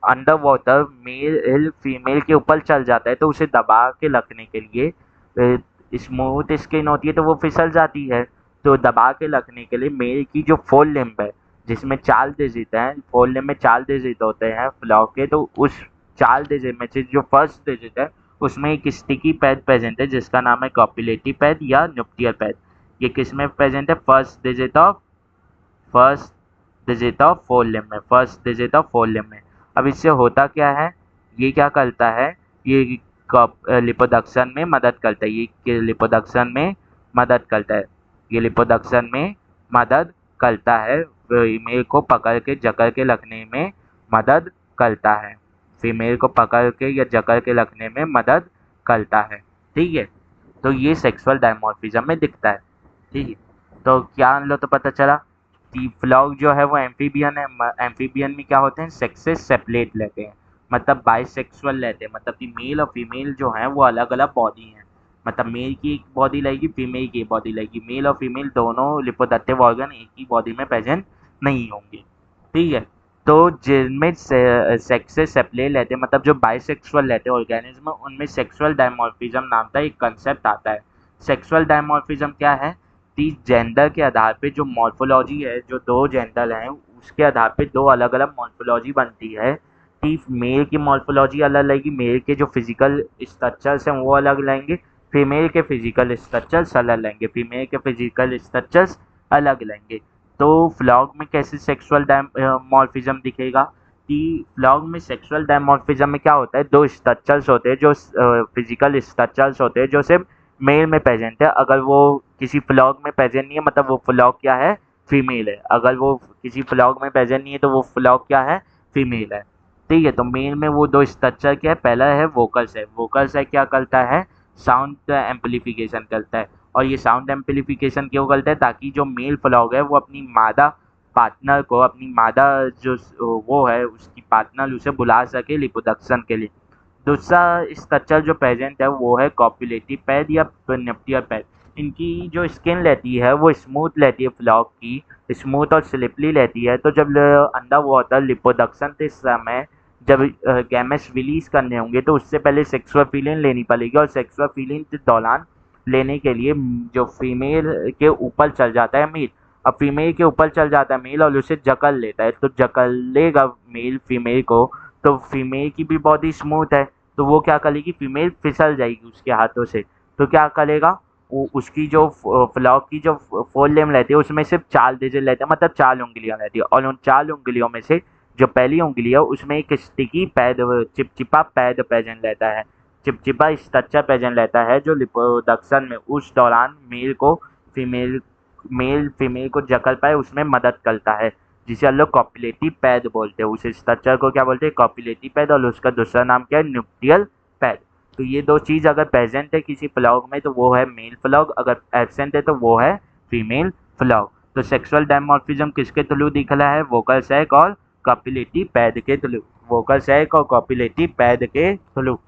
अंडर वाटर मेल फीमेल के ऊपर चल जाता है, तो उसे दबा के रखने के लिए स्मूथ स्किन होती है, तो वो फिसल जाती है। तो दबा के रखने के लिए मेल की जो फोर लिम्ब है, जिसमें 4 डिजिट हैं, फोर लिम्ब में 4 डिजिट होते हैं फ्लॉग के, तो उस 4 डिजिट में से जो फर्स्ट डिजिट है उसमें एक स्टिकी पैड प्रेजेंट है जिसका नाम है कॉपुलेटिव पैड या न्यूक्लियर पैड। ये किस में प्रेजेंट है? First digit of forelimb में, first digit of forelimb में। अब इससे होता क्या है, ये क्या करता है, ये लिपोडक्शन में मदद करता है, ये लिपोडक्शन में मदद करता है, ये लिपोडक्शन में मदद करता है, फीमेल को पकड़ के जकड़ के रखने में मदद करता है, फीमेल को पकड़ के या जकड़ के रखने में मदद करता है। ठीक है, तो ये सेक्सुअल डायमॉर्फिज्म में दिखता है। ठीक है, तो क्या हम लोग तो पता चला कि फ्लॉग जो है वो एम्फीबियन है। एम्फीबियन में क्या होते हैं, सेक्सेस सेपरेट लेते हैं, मतलब बाइसेक्सुअल लेते हैं, मतलब कि मेल और फीमेल जो हैं वो अलग अलग बॉडी हैं, मतलब मेल की एक बॉडी लगेगी, फीमेल की एक बॉडी लगेगी, मेल और फीमेल दोनों रिप्रोडक्टिव ऑर्गन एक ही बॉडी में प्रेजेंट नहीं होंगे। ठीक है, तो जिनमें सेक्सेस सेपरेट लेते हैं, मतलब जो बाइसेक्सुअल लेते हैं ऑर्गेनिज्म, उनमें सेक्सुअल डायमॉर्फिज्म नाम का एक कंसेप्ट आता है। सेक्सुअल डायमॉर्फिज्म क्या है कि जेंडर के आधार पे जो मॉर्फोलॉजी है, जो दो जेंडर हैं उसके आधार पे दो अलग अलग मॉर्फोलॉजी बनती है कि मेल की मॉर्फोलॉजी अलग लगेगी, मेल के जो फिजिकल स्ट्रक्चर्स हैं वो अलग लेंगे, फीमेल के फिजिकल स्ट्रक्चर्स अलग लेंगे, फीमेल के फिजिकल स्ट्रक्चर्स अलग लेंगे। तो फ्लॉग में कैसे सेक्सुअल डायमॉर्फिज्म दिखेगा कि फ्लॉग में सेक्सुअल डायमॉर्फिज्म में क्या होता है, दो स्ट्रक्चर्स होते हैं, जो फिजिकल स्ट्रक्चर्स होते हैं जो सिर्फ मेल में प्रेजेंट है, अगर वो किसी फ्लॉग में प्रेजेंट नहीं है मतलब वो फ्लॉग क्या है, फीमेल है, अगर वो किसी फ्लॉग में प्रेजेंट नहीं है तो वो फ्लॉग क्या है, फीमेल है। ठीक है, तो मेल में वो दो स्ट्रक्चर क्या है, पहला है वोकल्स है, वोकल्स है क्या करता है, साउंड एम्पलीफिकेशन करता है, और ये साउंड एम्पलीफिकेशन क्यों करता है, ताकि जो मेल फ्लॉग है वो अपनी मादा पार्टनर को, अपनी मादा जो वो है उसकी पार्टनर उसे बुला सके रिप्रोडक्शन के लिए। दूसरा स्ट्रक्चर जो प्रेजेंट है वो है कॉपुलेटिव पैड या न्यूक्लियर पैड। इनकी जो स्किन रहती है वो स्मूथ रहती है, फ्लॉग की स्मूथ और स्लिपली रहती है, तो जब अंडर वाटर रिप्रोडक्शन के समय जब गैमेट्स रिलीज करने होंगे तो उससे पहले सेक्सुअल फीलिंग लेनी पड़ेगी, और सेक्सुअल फीलिंग के दौरान लेने के लिए जो फीमेल के ऊपर चल जाता है मेल, अब फीमेल के ऊपर चल जाता है मेल और उसे जकड़ लेता है, तो जकड़ लेगा मेल फीमेल को, तो फीमेल की भी बॉडी स्मूथ है, तो वो क्या करेगी, फीमेल फिसल जाएगी उसके हाथों से, तो क्या करेगा वो, उसकी जो फ्लॉग की जो फोर लेम रहती है उसमें सिर्फ 4 डिजिट रहते हैं, मतलब 4 उंगलियां रहती है, और उन 4 उंगलियों में से जो पहली उंगली है उसमें एक स्टिकी पैड, चिपचिपा पैड प्रेजेंट रहता है, चिपचिपा स्ट्रक्चर प्रेजेंट रहता है, जो रिप्रोडक्शन में उस दौरान मेल फीमेल को जकड़ पाए उसमें मदद करता है, जिसे हम लोग कॉपुलेटिव पैड बोलते हैं, उस स्ट्रक्चर को क्या बोलते हैं, कॉपुलेटिव पैड, और उसका दूसरा नाम क्या है, न्यूक्लियर पैड। तो ये दो चीज़ अगर प्रेजेंट है किसी फ्लॉग में तो वो है मेल फ्लॉग, अगर एब्सेंट है तो वो है फीमेल फ्लॉग। तो सेक्सुअल डायमॉर्फिज्म किसके थ्रू दिख रहा है, वोकल सैक और कॉपुलेटिव पैड के थ्रू, वोकल सैक और कॉपुलेटिव पैड के थ्रू,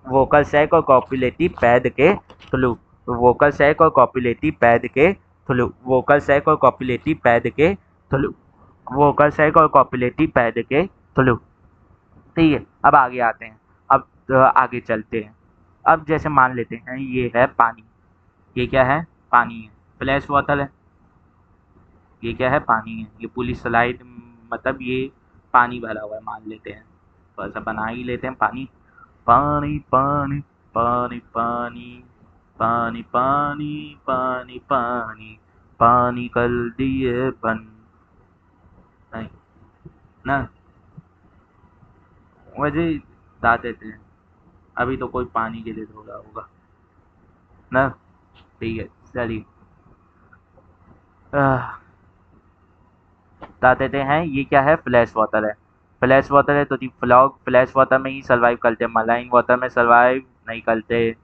वोकल सैक और कॉपुलेटिव पैड के थ्रू, वोकल सैक और कॉपुलेटिव पैड के थ्रू, वोकल सैक और कॉपुलेटिव पैड के थ्रू, वोकल सैक और कॉपुलेटिव पैड के थ्रू। ठीक है, अब आगे आते हैं, अब आगे चलते हैं। अब जैसे मान लेते हैं ये है पानी, ये क्या है, पानी है, फ्लैश वाटर है, ये क्या है, पानी है, ये पूरी स्लाइड मतलब ये पानी भरा हुआ है मान लेते हैं, तो ऐसा बना ही लेते हैं पानी, पानी पानी पानी पानी पानी पानी पानी पानी पानी कर दिए बंद, नहीं ना, वैसे बता देते हैं, अभी तो कोई पानी के लिए थोड़ा होगा ना। ठीक है, चलिए बता देते हैं ये क्या है, फ्लैश वाटर है, फ्लैश वाटर है, तो फ्लॉग फ्लैश वाटर में ही सर्वाइव करते हैं, मलाइन वाटर में सर्वाइव नहीं करते,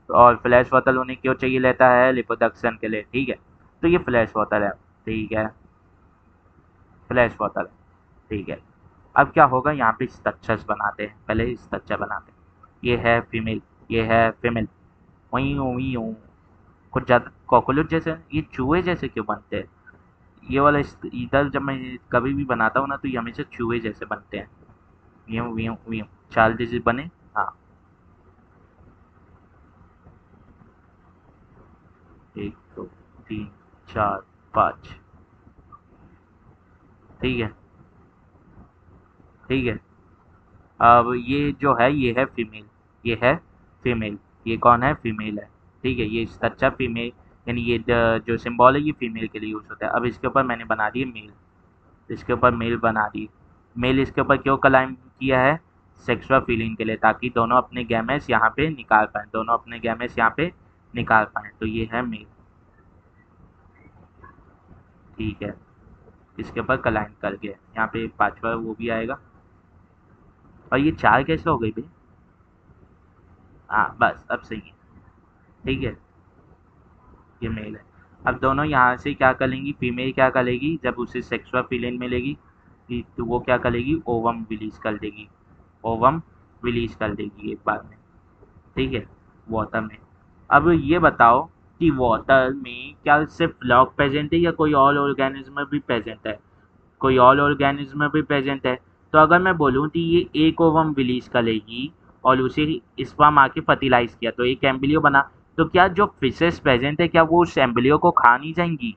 और फ्लैश वाटर उन्हें क्यों चाहिए लेता है, रिप्रोडक्शन के लिए। ठीक है, तो ये फ्लैश वाटर है, ठीक है, फ्लैश वाटर है, ठीक है। अब क्या होगा, यहाँ पे स्ट्रक्चर्स बनाते हैं, पहले स्ट्रक्चर बनाते हैं, ये है फीमेल, ये है फीमेल, वहीं वहीं कुछ ज़्यादा कॉकरोच जैसे, ये चूहे जैसे क्यों बनते हैं, ये वाला इधर जब मैं कभी भी बनाता हूँ ना तो ये हमेशा चूहे जैसे बनते हैं, वीयों वीयों वीयों, 4 डिजिट बने, हाँ, 1 2 3 4 5। ठीक है, ठीक है। अब ये जो है ये है फीमेल, ये है फीमेल, ये कौन है, फीमेल है। ठीक है, ये स्ट्रक्चर फीमेल, यानी ये जो सिंबल है ये फीमेल के लिए यूज़ होता है। अब इसके ऊपर मैंने बना दिए मेल, इसके ऊपर मेल बना दी। मेल इसके ऊपर क्यों क्लाइम किया है, सेक्सुअल फीलिंग के लिए, ताकि दोनों अपने गैमेट्स यहाँ पे निकाल पाएँ, दोनों अपने गैमेट्स यहाँ पे निकाल पाएँ। तो ये है मेल, ठीक है। इसके ऊपर क्लाइम कर गया, यहाँ पे पांचवा वो भी आएगा। और ये 4 कैसे हो गई भाई, हाँ बस अब सही है। ठीक है, ये मेल है। अब दोनों यहाँ से क्या करेंगी, फीमेल क्या करेगी, जब उसे सेक्सुअल फीलिंग मिलेगी तो वो क्या करेगी, ओवम रिलीज कर देगी, ओवम रिलीज कर देगी एक बार में। ठीक है, वाटर में। अब ये बताओ कि वाटर में क्या सिर्फ फ्लॉग प्रेजेंट है या कोई और ऑर्गेनिज्म भी प्रेजेंट है, कोई और ऑर्गेनिज्म भी प्रेजेंट है। तो अगर मैं बोलूँ कि ये एक ओवम रिलीज करेगी और उसे स्पर्म आके फर्टिलाइज किया तो एक एम्ब्रियो बना, तो क्या जो फिशेस प्रेजेंट है क्या वो उस एम्ब्रियो को खा नहीं जाएंगी,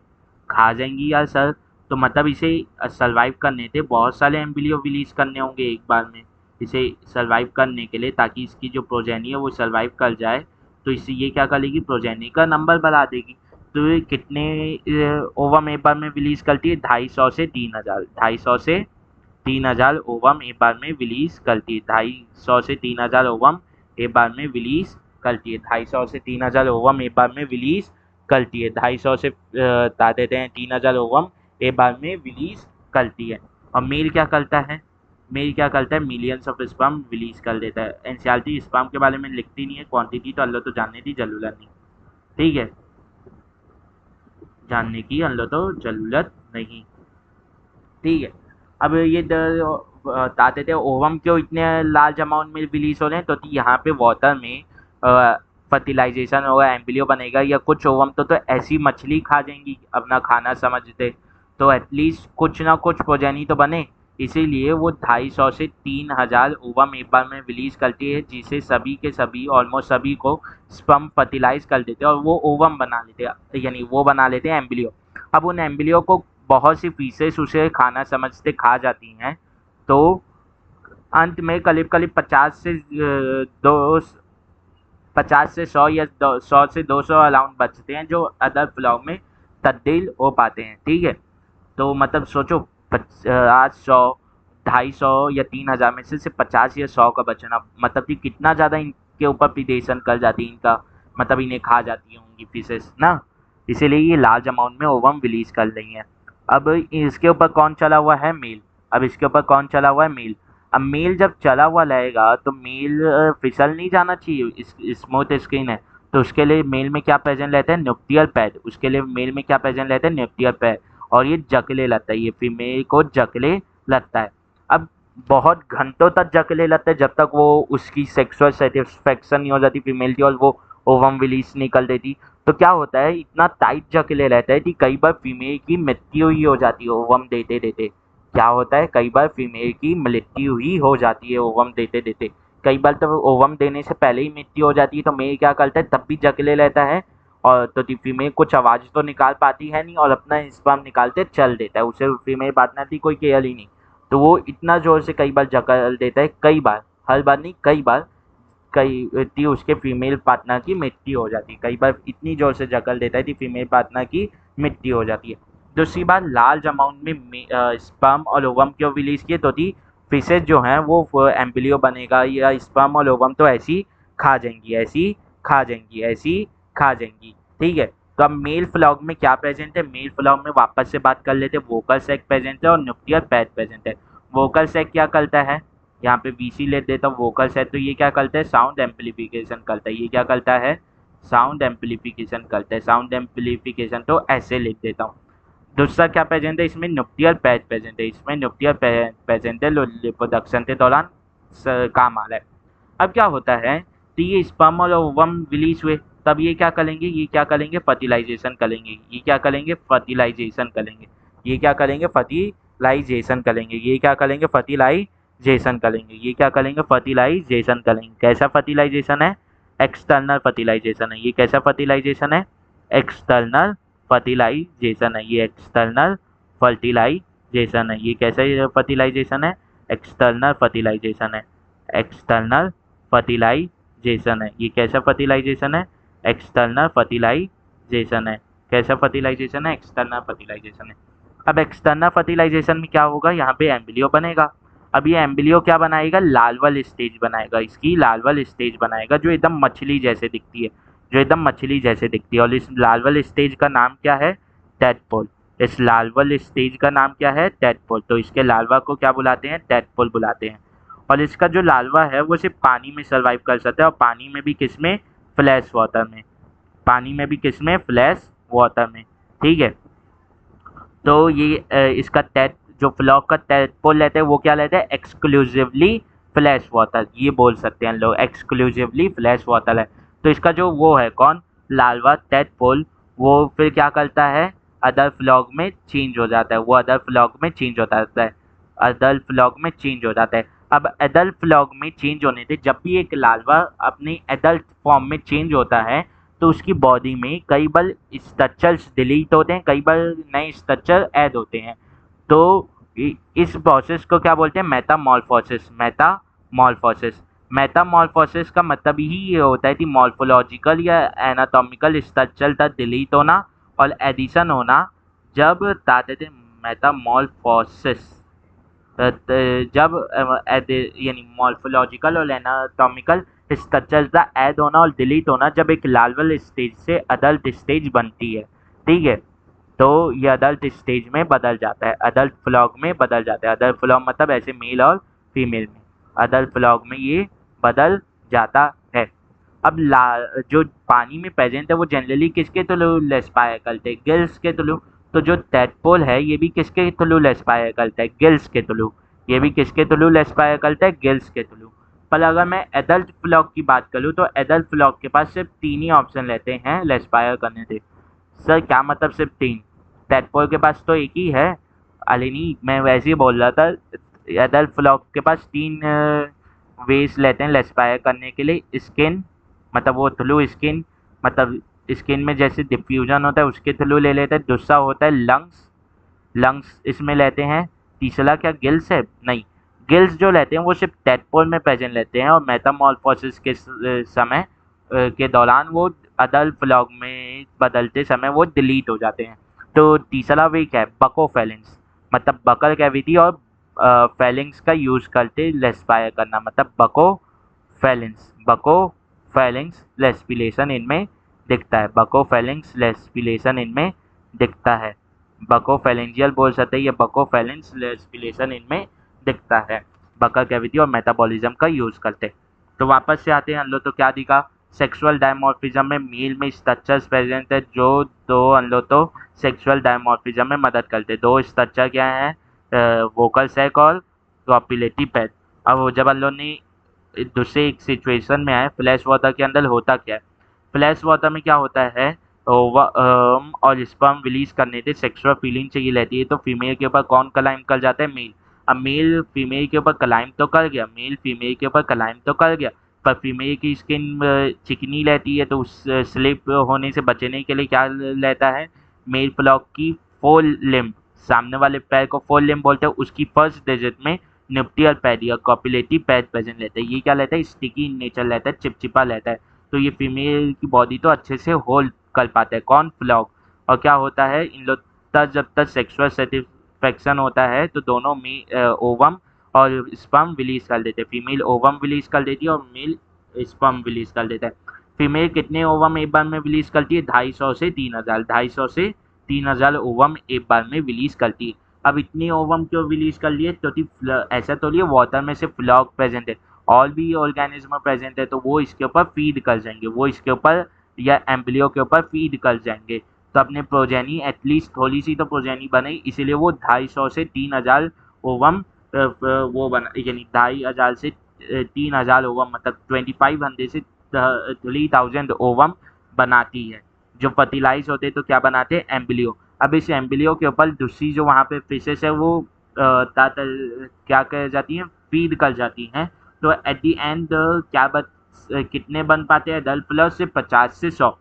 खा जाएंगी यार सर। तो मतलब इसे सर्वाइव करने थे बहुत सारे एम्ब्रियो रिलीज करने होंगे एक बार में, इसे सर्वाइव करने के लिए, ताकि इसकी जो प्रोजेनी है वो सर्वाइव कर जाए। तो इससे ये क्या करेगी, प्रोजेनी का नंबर बढ़ा देगी। तो ये कितने ओवम एक बार में रिलीज करती है, 250 से 3000, 250 से 3000 ओवम एक बार में रिलीज करती है, 250 से 3000 ओवम एक बार में रिलीज करती है, 250 से 3000 ओवम एक बार में रिलीज करती है, 250 से बता देते हैं 3000 ओवम एक बार में रिलीज करती है। और मेल क्या करता है, मेल क्या करता है, मिलियंस ऑफ स्पर्म रिलीज कर देता है। एनसीईआरटी स्पर्म के बारे में लिखती नहीं है, क्वांटिटी तो अल्लाह तो जानने की जरूरत नहीं। ठीक है, जानने की अल्लाह तो जरूरत नहीं। ठीक है, अब ये बताते थे ओवम क्यों इतने लार्ज अमाउंट में रिलीज हो रहे हैं, तो यहाँ पे वाटर में फर्टिलाइजेशन होगा, एम्ब्रियो बनेगा, या कुछ ओवम तो ऐसी मछली खा जाएंगी अपना खाना समझते, तो एटलीस्ट कुछ ना कुछ प्रोजेनी तो बने। इसीलिए वो 250 से 3000 ओवम एक बार में रिलीज करती है, जिसे सभी के सभी ऑलमोस्ट सभी को स्पर्म फर्टिलाइज कर देते हैं और वो ओवम बना लेते हैं, यानी वो बना लेते हैं एम्ब्रियो। अब उन एम्ब्रियो को बहुत सी फीसेस उसे खाना समझते खा जाती हैं, तो अंत में करीब करीब 50 से 100 या 100 से 200 अलाउंड बचते हैं जो अदर फ्लॉग में तब्दील हो पाते हैं। ठीक है, तो मतलब सोचो आज 100, 250 या 3000 में से सिर्फ 50 या 100 का बचना, मतलब कि कितना ज़्यादा इनके ऊपर प्रीडेशन कर जाती है इनका, मतलब इन्हें खा जाती होंगी फिशेस ना। इसीलिए ये लार्ज अमाउंट में ओवम रिलीज कर रही हैं। अब इसके ऊपर कौन चला हुआ है, मेल। अब इसके ऊपर कौन चला हुआ है, मेल। अब मेल जब चला हुआ रहेगा तो मेल फिसल नहीं जाना चाहिए, स्मूथ स्किन है, तो उसके लिए मेल में क्या प्रेजेंट रहता है, न्यूक्लियर पैड। उसके लिए मेल में क्या प्रेजेंट रहता है, न्यूक्लियर पैड। और ये जकले लगता है, ये फीमेल को जकले लगता है। अब बहुत घंटों तक जकले लगता है जब तक वो उसकी सेक्सुअल सेटिस्फेक्शन नहीं हो जाती फीमेल की और वो ओवम रिलीज निकल देती। तो क्या होता है, इतना टाइट जकले रहता है कि कई बार फीमेल की मृत्यु ही हो जाती है ओवम देते देते। क्या होता है, कई बार फीमेल की मृत्यु ही हो जाती है ओवम देते देते। कई बार तो ओवम देने से पहले ही मृत्यु हो जाती है, तो मेल क्या करता है, तब भी जकले रहता है। और तो फीमेल कुछ आवाज़ तो निकाल पाती है नहीं और अपना स्पर्म निकालते चल देता है, उसे फीमेल पार्टनर की कोई केयर ही नहीं। तो वो इतना ज़ोर से कई बार जकड़ देता है, कई बार, हर बार नहीं, कई बार, कई उसके फीमेल पार्टनर की मृत्यु हो जाती है। कई बार इतनी ज़ोर से जकड़ देता है कि फीमेल पार्टनर की मृत्यु हो जाती है। दूसरी बात, लार्ज अमाउंट में स्पर्म और ओवम क्यों रिलीज किए, तो फिशेज जो हैं वो एम्ब्रियो बनेगा या स्पर्म और ओवम तो ऐसी खा जाएंगी, ऐसी खा जाएंगी, ऐसी खा जाएंगी। ठीक है, तो अब मेल फ्लॉग में क्या प्रेजेंट है, मेल फ्लॉग में वापस से बात कर लेते हैं, वोकल सैक प्रेजेंट है और न्यूक्लियर पैड प्रेजेंट है। वोकल सैक क्या करता है, यहाँ पे वीसी ले देता हूँ, वोकल सैक तो ये क्या करता है, साउंड एम्पलीफिकेशन करता है। ये क्या करता है, साउंड एम्पलीफिकेशन करता है, साउंड एम्पलीफिकेशन तो ऐसे लिख देता हूँ। दूसरा क्या प्रेजेंट है, इसमें न्यूक्लियर पैड प्रेजेंट है, इसमें न्यूक्लियर प्रेजेंट है, रिप्रोडक्शन के दौरान काम आ रहा है। अब क्या होता है, तो ये स्पर्म और ओवम रिलीज हुए, तब ये क्या करेंगे, ये क्या करेंगे, फर्टिलाइजेशन करेंगे। ये क्या करेंगे, फर्टिलाइजेशन करेंगे। ये क्या करेंगे, फर्टिलाइजेशन करेंगे। ये क्या करेंगे, फर्टिलाइजेशन करेंगे। ये क्या करेंगे, फर्टिलाइजेशन करेंगे। कैसा फर्टिलाइजेशन है, एक्सटर्नल फर्टिलाइजेशन है। ये कैसा फर्टिलाइजेशन है, एक्सटर्नल फर्टिलाइजेशन है, ये एक्सटर्नल फर्टिलाइजेशन है। ये कैसा फर्टिलाइजेशन है? एक्सटर्नल फर्टिलाइजेशन है। एक्सटर्नल फर्टिलाइजेशन है। ये कैसा फर्टिलाइजेशन है? एक्सटर्नल फर्टिलाइजेशन है। कैसा फर्टिलाइजेशन है? एक्सटर्नल फर्टिलाइजेशन है। अब एक्सटर्नल फर्टिलाइजेशन में क्या होगा? यहाँ पे एम्ब्रियो बनेगा। अब ये एम्ब्रियो क्या बनाएगा? लार्वल स्टेज बनाएगा। इसकी लार्वल स्टेज बनाएगा जो एकदम मछली जैसे दिखती है, जो एकदम मछली जैसे दिखती है। और इस लार्वल स्टेज का नाम क्या है? टैडपोल। इस लार्वल स्टेज का नाम क्या है? टैडपोल। तो इसके लार्वा को क्या बुलाते हैं? टैडपोल बुलाते हैं। और इसका जो लार्वा है वो सिर्फ पानी में सर्वाइव कर सकता है, और पानी में भी किसमें? फ्लैश वाटर में। पानी में भी किसमें? फ्लैश वाटर में। ठीक है। तो ये इसका टैड जो फ्लॉग का टैडपोल लेते हैं वो क्या लेते हैं? Exclusively flash water. ये बोल सकते हैं लोग, एक्सक्लूसिवली फ्लैश वाटर है। तो इसका जो वो है कौन? लार्वा टैडपोल, वो फिर क्या करता है? अदर फ्लॉग में चेंज हो जाता है। वो अदर फ्लॉग में चेंज हो जाता है। अदर फ्लॉग में चेंज हो जाता है। अब एडल्ट फ्लॉग में चेंज होने से जब भी एक लार्वा अपनी एडल्ट फॉर्म में चेंज होता है तो उसकी बॉडी में कई बार स्ट्रक्चर्स डिलीट होते हैं, कई बार नए स्ट्रक्चर ऐड होते हैं। तो इस प्रोसेस को क्या बोलते हैं? मेटामॉर्फोसिस। मेटामॉर्फोसिस। मेटामॉर्फोसिस का मतलब ही ये होता है कि मॉर्फोलॉजिकल या एनाटॉमिकल स्ट्रक्चर का डिलीट होना और एडिशन होना। जब बताते थे मेटामॉर्फोसिस, जब यानी मॉर्फोलॉजिकल और एनाटॉमिकल स्ट्रक्चर्स का ऐड होना और डिलीट होना जब एक लार्वल स्टेज से अडल्ट स्टेज बनती है। ठीक है। तो ये अडल्ट स्टेज में बदल जाता है, अडल्ट फ्लॉग में बदल जाता है। अडल्ट फ्लॉग मतलब ऐसे मेल और फीमेल में, अडल्ट फ्लॉग में ये बदल जाता है। अब जो पानी में प्रेजेंट है वो जनरली किसके थ्रू रेस्पायर करते हैं? गिल्स के थ्रू। तो जो टैडपोल है ये भी किसके थ्रू रेस्पायर करता है? गिल्स के थ्रू। ये भी किसके थ्रू रेस्पायर करता है? गिल्स के थ्रू। पर अगर मैं एडल्ट फ्लॉग की बात करूँ तो एडल्ट फ्लॉग के पास सिर्फ 3 ही ऑप्शन रहते हैं रेस्पायर करने से। सर क्या मतलब सिर्फ 3? टैडपोल के पास तो एक ही है। अरे नहीं, मैं वैसे ही बोल रहा था। एडल्ट फ्लॉग के पास 3 वेज लेते हैं रेस्पायर करने के लिए। स्किन, मतलब वो थ्रू स्किन, मतलब स्किन में जैसे डिफ्यूजन होता है उसके थ्रू ले लेते हैं। दूसरा होता है लंग्स, लंग्स इसमें लेते हैं। तीसरा क्या गिल्स है? नहीं, गिल्स जो लेते हैं वो सिर्फ टैडपोल में प्रेजेंट लेते हैं और मेटामॉर्फोसिस के समय के दौरान वो अडल्ट फ्लॉग में बदलते समय वो डिलीट हो जाते हैं। तो तीसरा वे क्या है? बकोफेलिंग्स, मतलब बकल कैविटी और फेलिंग्स का यूज करते रेस्पायर करना, मतलब बकोफेलिंग्स। बकोफेलिंग्स रेस्पिरेशन इनमें दिखता है। बकोफेलिंग्स रेस्पिरेशन इनमें दिखता है। बकोफेलेंजियल बोल सकते हैं, ये बकोफेलेंस रेस्पिरेशन इनमें दिखता है। बकल कैविटी और मेटाबॉलिज्म का यूज करते। तो वापस से आते हैं हम लोग। तो क्या दिखा? सेक्सुअल डायमॉर्फिज्म में मेल में स्ट्रक्चर्स प्रेजेंट है जो दो हम तो सेक्सुअल डायमॉर्फिज्म में मदद करते। दो स्ट्रक्चर क्या है? वोकल सैक और कॉपुलेटिव पैड। अब वो जब हम लोग ने दूसरे एक सिचुएशन में आए, फ्लैश वाटर के अंदर होता क्या है? फ्लैश वाटर में क्या होता है? और स्पर्म रिलीज करने से सेक्सुअल फीलिंग चाहिए रहती है। तो फीमेल के ऊपर कौन क्लाइम कर जाता है? मेल। अब मेल फीमेल के ऊपर क्लाइम तो कर गया, मेल फीमेल के ऊपर क्लाइम तो कर गया, पर फीमेल की स्किन चिकनी रहती है। तो उस स्लिप होने से बचने के लिए क्या रहता है? मेल फ्लॉक की फोर लिम्ब, सामने वाले पैर को फोर लिम्ब बोलते हैं, उसकी फर्स्ट डिजिट में न्यूक्लियर पैड या कॉपुलेटिव पैड प्रेजेंट रहता है। ये क्या रहता है? स्टिकी इन नेचर रहता है, चिपचिपा रहता है। तो ये फीमेल की बॉडी तो अच्छे से होल्ड कर पाता है कौन? फ्लॉग। और क्या होता है इन लोग तक जब तक सेक्सुअल सेटिस्फेक्शन होता है तो दोनों में ओवम और स्पर्म रिलीज कर देते हैं। फीमेल ओवम रिलीज कर देती है और मेल स्पर्म रिलीज कर देता है। फीमेल कितने ओवम एक बार में रिलीज करती है? 250 से 3000, 250 से 3000 ओवम एक बार में रिलीज करती है। अब इतनी ओवम क्यों रिलीज कर लिए? क्योंकि ऐसा तो नहीं वाटर में सिर्फ फ्लॉग प्रेजेंट है, और भी ऑर्गेनिज्म प्रेजेंट है, तो वो इसके ऊपर फीड कर जाएंगे, वो इसके ऊपर या एम्ब्रियो के ऊपर फीड कर जाएंगे। तो अपने प्रोजेनी एटलीस्ट थोड़ी सी तो प्रोजेनी बने, इसीलिए वो 250 से 3000 ओवम वो बना, यानी 2500 से 3000 ओवम, मतलब 2500 से 3000 ओवम बनाती है। जो फर्टिलाइज होते तो क्या बनाते हैं? एम्ब्रियो। अब इस एम्ब्रियो के ऊपर दूसरी जो वहाँ पे फिशेस है वो क्या कर जाती हैं? फीड कर जाती हैं। तो एट दी एंड क्या कितने बन पाते हैं एडल्ट फ्लॉग से? 50 से 100।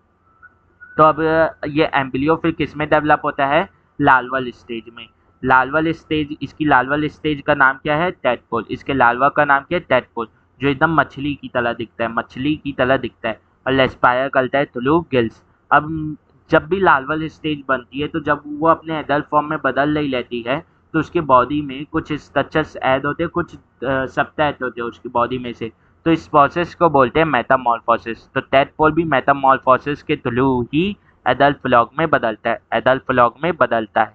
तो अब ये एम्ब्रियो फिर किस में डेवलप होता है? लार्वल स्टेज में। लार्वल स्टेज, इसकी लार्वल स्टेज का नाम क्या है? टैडपोल। इसके लार्वा का नाम क्या है? टैडपोल, जो एकदम मछली की तरह दिखता है, मछली की तरह दिखता है, और लेस्पायर करता है थ्रू गिल्स। अब जब भी लार्वल स्टेज बनती है, तो जब वो अपने एडल्ट फॉर्म में बदल नहीं लेती है, तो उसके बॉडी में कुछ स्ट्रक्चर्स ऐड होते हैं, कुछ सबटैच होते हैं उसकी बॉडी में से। तो इस प्रोसेस को बोलते हैं मेटामॉर्फोसिस। तो टैडपोल भी मेटामॉर्फोसिस के थ्रू ही एडल्ट फ्लॉग में बदलता है, एडल्ट फ्लॉग में बदलता है।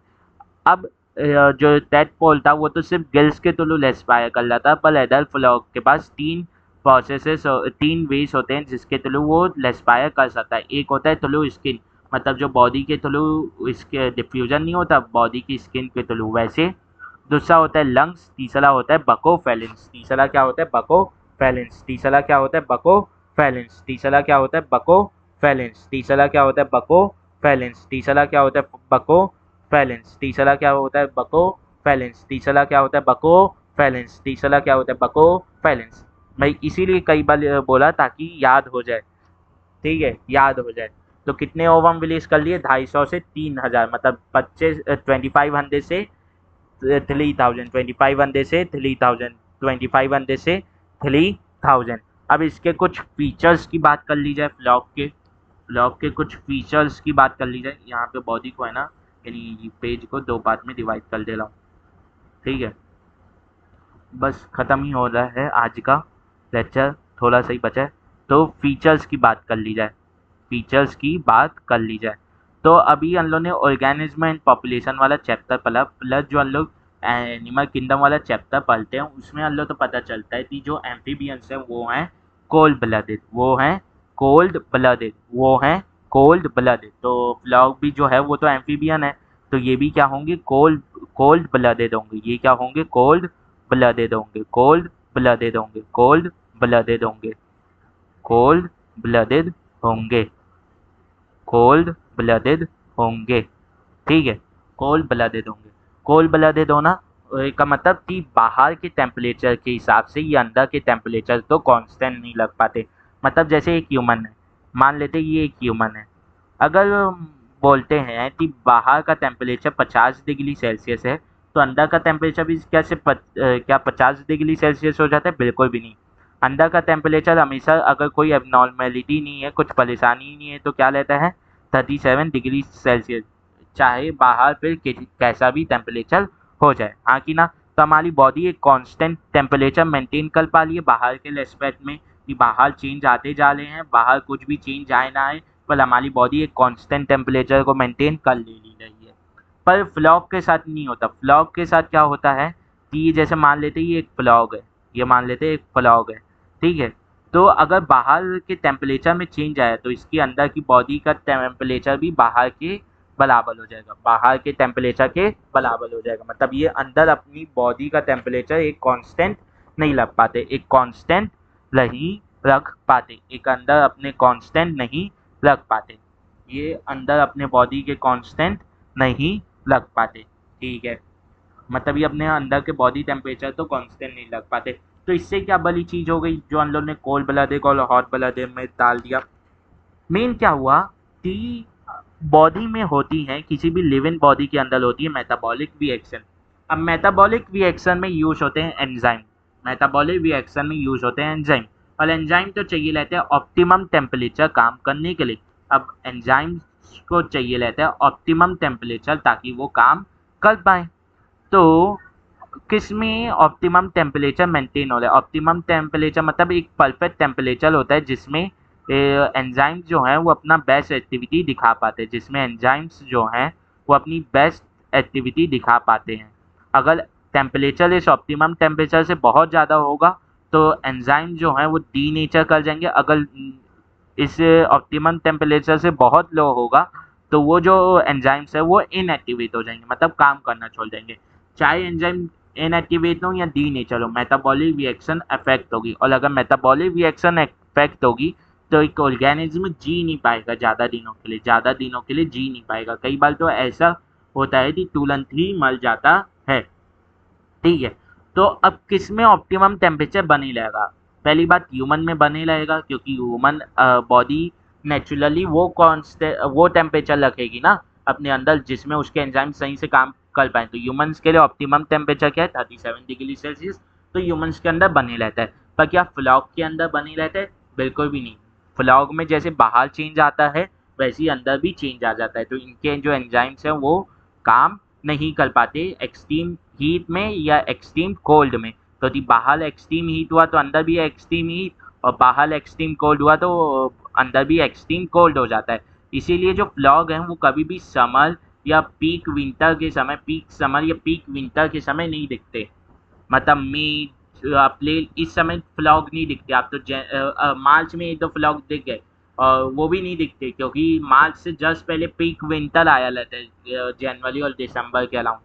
अब जो टैडपोल था वो तो सिर्फ गिल्स के थ्रू एस्पायर कर रहा था, पर एडल्ट फ्लॉग के पास तीन वेज होते हैं जिसके थ्रू वो एस्पायर कर सकता है। एक होता है थ्रू स्किन, मतलब जो बॉडी के थ्रू इसके डिफ्यूजन नहीं होता बॉडी की स्किन के थ्रू, वैसे। दूसरा होता है लंग्स, तीसरा होता है बकोफेलिन्स। तीसरा क्या होता है? बकोफेलिन्स। तीसरा क्या होता है? बकोफेलिन्स। तीसरा क्या होता है? बकोफेलिन्स। तीसरा क्या होता है? बकोफेलिन्स। तीसरा क्या होता है? बकोफेलिन्स। तीसरा क्या होता है? बकोफेलिन्स। तीसरा क्या होता है? बकोफेलिन्स। तीसरा क्या होता है? बकोफेलिन्स। मैं इसीलिए कई बार बोला ताकि याद हो जाए, ठीक है, याद हो जाए। तो कितने ओवम रिलीज कर लिए? 250 से 3000, मतलब 2500 से 3000, 2500 से 3000, 2500 से 3000। अब इसके कुछ फीचर्स की बात कर ली जाए, फ्लॉग के कुछ फीचर्स की बात कर ली जाए। यहाँ पे बॉडी को है ना, यानी पेज को दो पार्ट में डिवाइड कर दे रहा हूँ, ठीक है। बस ख़त्म ही हो रहा है आज का लेक्चर, थोड़ा सा ही बचा है। तो फीचर्स की बात कर ली जाए, फीचर्स की बात कर ली जाए। तो अभी हम लोग ने ऑर्गेनिज्म एंड पॉपुलेशन वाला चैप्टर पढ़ा, प्लस जो हम लोग एनिमल किंगडम वाला चैप्टर पढ़ते हैं उसमें हम लोग तो पता चलता है कि जो एम्फीबियंस हैं वो हैं कोल्ड ब्लडेड, वो हैं कोल्ड ब्लडेड, वो हैं कोल्ड ब्लडेड। तो फ्लॉग भी जो है वो तो एम्फीबियन है, तो ये भी क्या होंगे? कोल्ड कोल्ड ब्लडेड होंगे। ये क्या होंगे? कोल्ड ब्लडेड होंगे, कोल्ड ब्लडेड होंगे, कोल्ड ब्लडेड होंगे, कोल्ड ब्लडेड होंगे, कोल्ड ब्लडेड होंगे, ठीक है, कोल्ड ब्लडेड होंगे। कोल्ड ब्लडेड होना का मतलब कि बाहर के टेम्परेचर के हिसाब से ये अंदर के टेम्परेचर तो कांस्टेंट नहीं लग पाते। मतलब जैसे एक ह्यूमन है, मान लेते ये एक ह्यूमन है, अगर बोलते हैं कि बाहर का टेम्परेचर 50 डिग्री सेल्सियस है, तो अंदर का टेम्परेचर भी क्या 50 डिग्री सेल्सियस हो जाता है? बिल्कुल भी नहीं। अंदर का टेम्परेचर हमेशा, अगर कोई एबनॉर्मेलिटी नहीं है, कुछ परेशानी नहीं है, तो क्या लेता है? 37 डिग्री सेल्सियस, चाहे बाहर फिर कैसा भी टेम्परेचर हो जाए, हाँ कि ना। तो हमारी बॉडी एक कांस्टेंट टेम्परेचर मेंटेन कर पा रही है बाहर के एस्पेक्ट में, कि बाहर चेंज आते जा रहे हैं, बाहर कुछ भी चेंज आए ना आए, पर हमारी बॉडी एक कांस्टेंट टेम्परेचर को मेंटेन कर ले रही है। पर फ्लॉग के साथ नहीं होता। फ्लॉग के साथ क्या होता है कि जैसे मान लेते ये एक फ्लॉग है, ये मान लेते एक फ्लॉग है, ठीक है। तो अगर बाहर के टेम्परेचर में चेंज आया तो इसके अंदर की बॉडी का टेम्परेचर भी बाहर के बराबर हो जाएगा, बाहर के टेम्परेचर के बराबर हो जाएगा। मतलब ये अंदर अपनी बॉडी का टेम्परेचर एक कांस्टेंट नहीं रख पाते, एक कांस्टेंट नहीं रख पाते, एक अंदर अपने कांस्टेंट नहीं रख पाते, ये अंदर अपने बॉडी के कांस्टेंट नहीं रख पाते, ठीक है। मतलब ये अपने अंदर के बॉडी टेम्परेचर तो कांस्टेंट नहीं रख पाते। तो इससे क्या बड़ी चीज़ हो गई जो हम लोग ने कोल्ड ब्लडेड और हॉट ब्लडेड में डाल दिया। मेन क्या हुआ कि बॉडी में होती है, किसी भी लिविंग बॉडी के अंदर होती है मेटाबॉलिक रिएक्शन। अब मेटाबॉलिक रिएक्शन में यूज होते हैं एंजाइम, मेटाबॉलिक रिएक्शन में यूज होते हैं एंजाइम, और एंजाइम तो चाहिए रहते हैं ऑप्टिमम टेम्परेचर काम करने के लिए। अब एंजाइम को चाहिए रहता है ऑप्टिमम टेम्परेचर ताकि वो काम कर पाए। तो किस में ऑप्टिमम टेम्परेचर मेंटेन हो रहा है? ऑप्टिमम टेम्परेचर मतलब एक परफेक्ट टेम्परेचर होता है जिसमें एंजाइम्स जो हैं वो अपना बेस्ट एक्टिविटी दिखा पाते हैं, जिसमें एंजाइम्स जो हैं वो अपनी बेस्ट एक्टिविटी दिखा पाते हैं। अगर टेम्परेचर इस ऑप्टिमम टेम्परेचर से बहुत ज़्यादा होगा तो एंजाइम जो हैं वो डीनेचर कर जाएंगे। अगर इस ऑप्टिमम टेम्परेचर से बहुत लो होगा तो वो जो एंजाइम्स है वो इनएक्टिवेट हो जाएंगे, मतलब काम करना छोड़ देंगे। चाहे एंजाइम इनएक्टिवेट हो या डी नेचर हो, मेटाबॉलिक रिएक्शन अफेक्ट होगी, और अगर मेटाबॉलिक रिएक्शन अफेक्ट होगी तो एक ऑर्गेनिज्म जी नहीं पाएगा ज़्यादा दिनों के लिए, ज़्यादा दिनों के लिए जी नहीं पाएगा। कई बार तो ऐसा होता है कि तुरंत ही मर जाता है, ठीक है। तो अब किस में ऑप्टिमम टेम्परेचर बनी रहेगा? पहली बात ह्यूमन में बने रहेगा, क्योंकि ह्यूमन बॉडी नेचुरली वो कांस्टेंट वो टेम्परेचर रखेगी ना अपने अंदर जिसमें उसके एंजाइम सही से काम कर पाए। तो ह्यूमंस के लिए ऑप्टिमम टेम्परेचर क्या है 37 डिग्री सेल्सियस। तो ह्यूमंस के अंदर बने रहता है। पर क्या फ्लॉग के अंदर बने रहता है? बिल्कुल भी नहीं। फ्लॉग में जैसे बाहर चेंज आता है वैसे ही अंदर भी चेंज आ जाता है। तो इनके जो एंजाइम्स हैं वो काम नहीं कर पाते एक्सट्रीम हीट में या एक्सट्रीम कोल्ड में। तो बाहर एक्सट्रीम हीट हुआ तो अंदर भी एक्सट्रीम हीट, और बाहर एक्सट्रीम कोल्ड हुआ तो अंदर भी एक्सट्रीम कोल्ड हो जाता है। इसीलिए जो फ्लॉग हैं वो कभी भी समर या पीक विंटर के समय, पीक समर या पीक विंटर के समय नहीं दिखते। मतलब मई अप्रैल इस समय फ्लॉग नहीं दिखते। आप तो मार्च में तो फ्लॉग दिख गए, और वो भी नहीं दिखते क्योंकि मार्च से जस्ट पहले पीक विंटर आया रहता है जनवरी और दिसंबर के अलावा।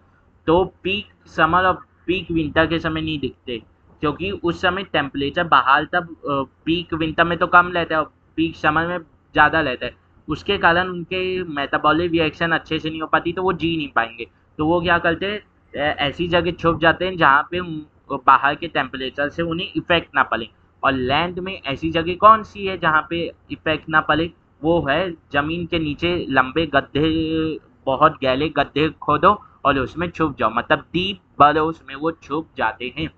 तो पीक समर और पीक विंटर के समय नहीं दिखते क्योंकि उस समय टेम्परेचर बाहर तब पीक विंटर में तो कम रहता है और पीक समर में ज़्यादा रहता है। उसके कारण उनके मेटाबॉलिक रिएक्शन अच्छे से नहीं हो पाती तो वो जी नहीं पाएंगे। तो वो क्या करते हैं, ऐसी जगह छुप जाते हैं जहाँ पे बाहर के टेम्परेचर से उन्हें इफेक्ट ना पड़े। और लैंड में ऐसी जगह कौन सी है जहाँ पे इफेक्ट ना पड़े? वो है ज़मीन के नीचे लंबे गड्ढे, बहुत गहरे गड्ढे खोदो और उसमें छुप जाओ, मतलब डीप बर्रोव्स में वो छुप जाते हैं।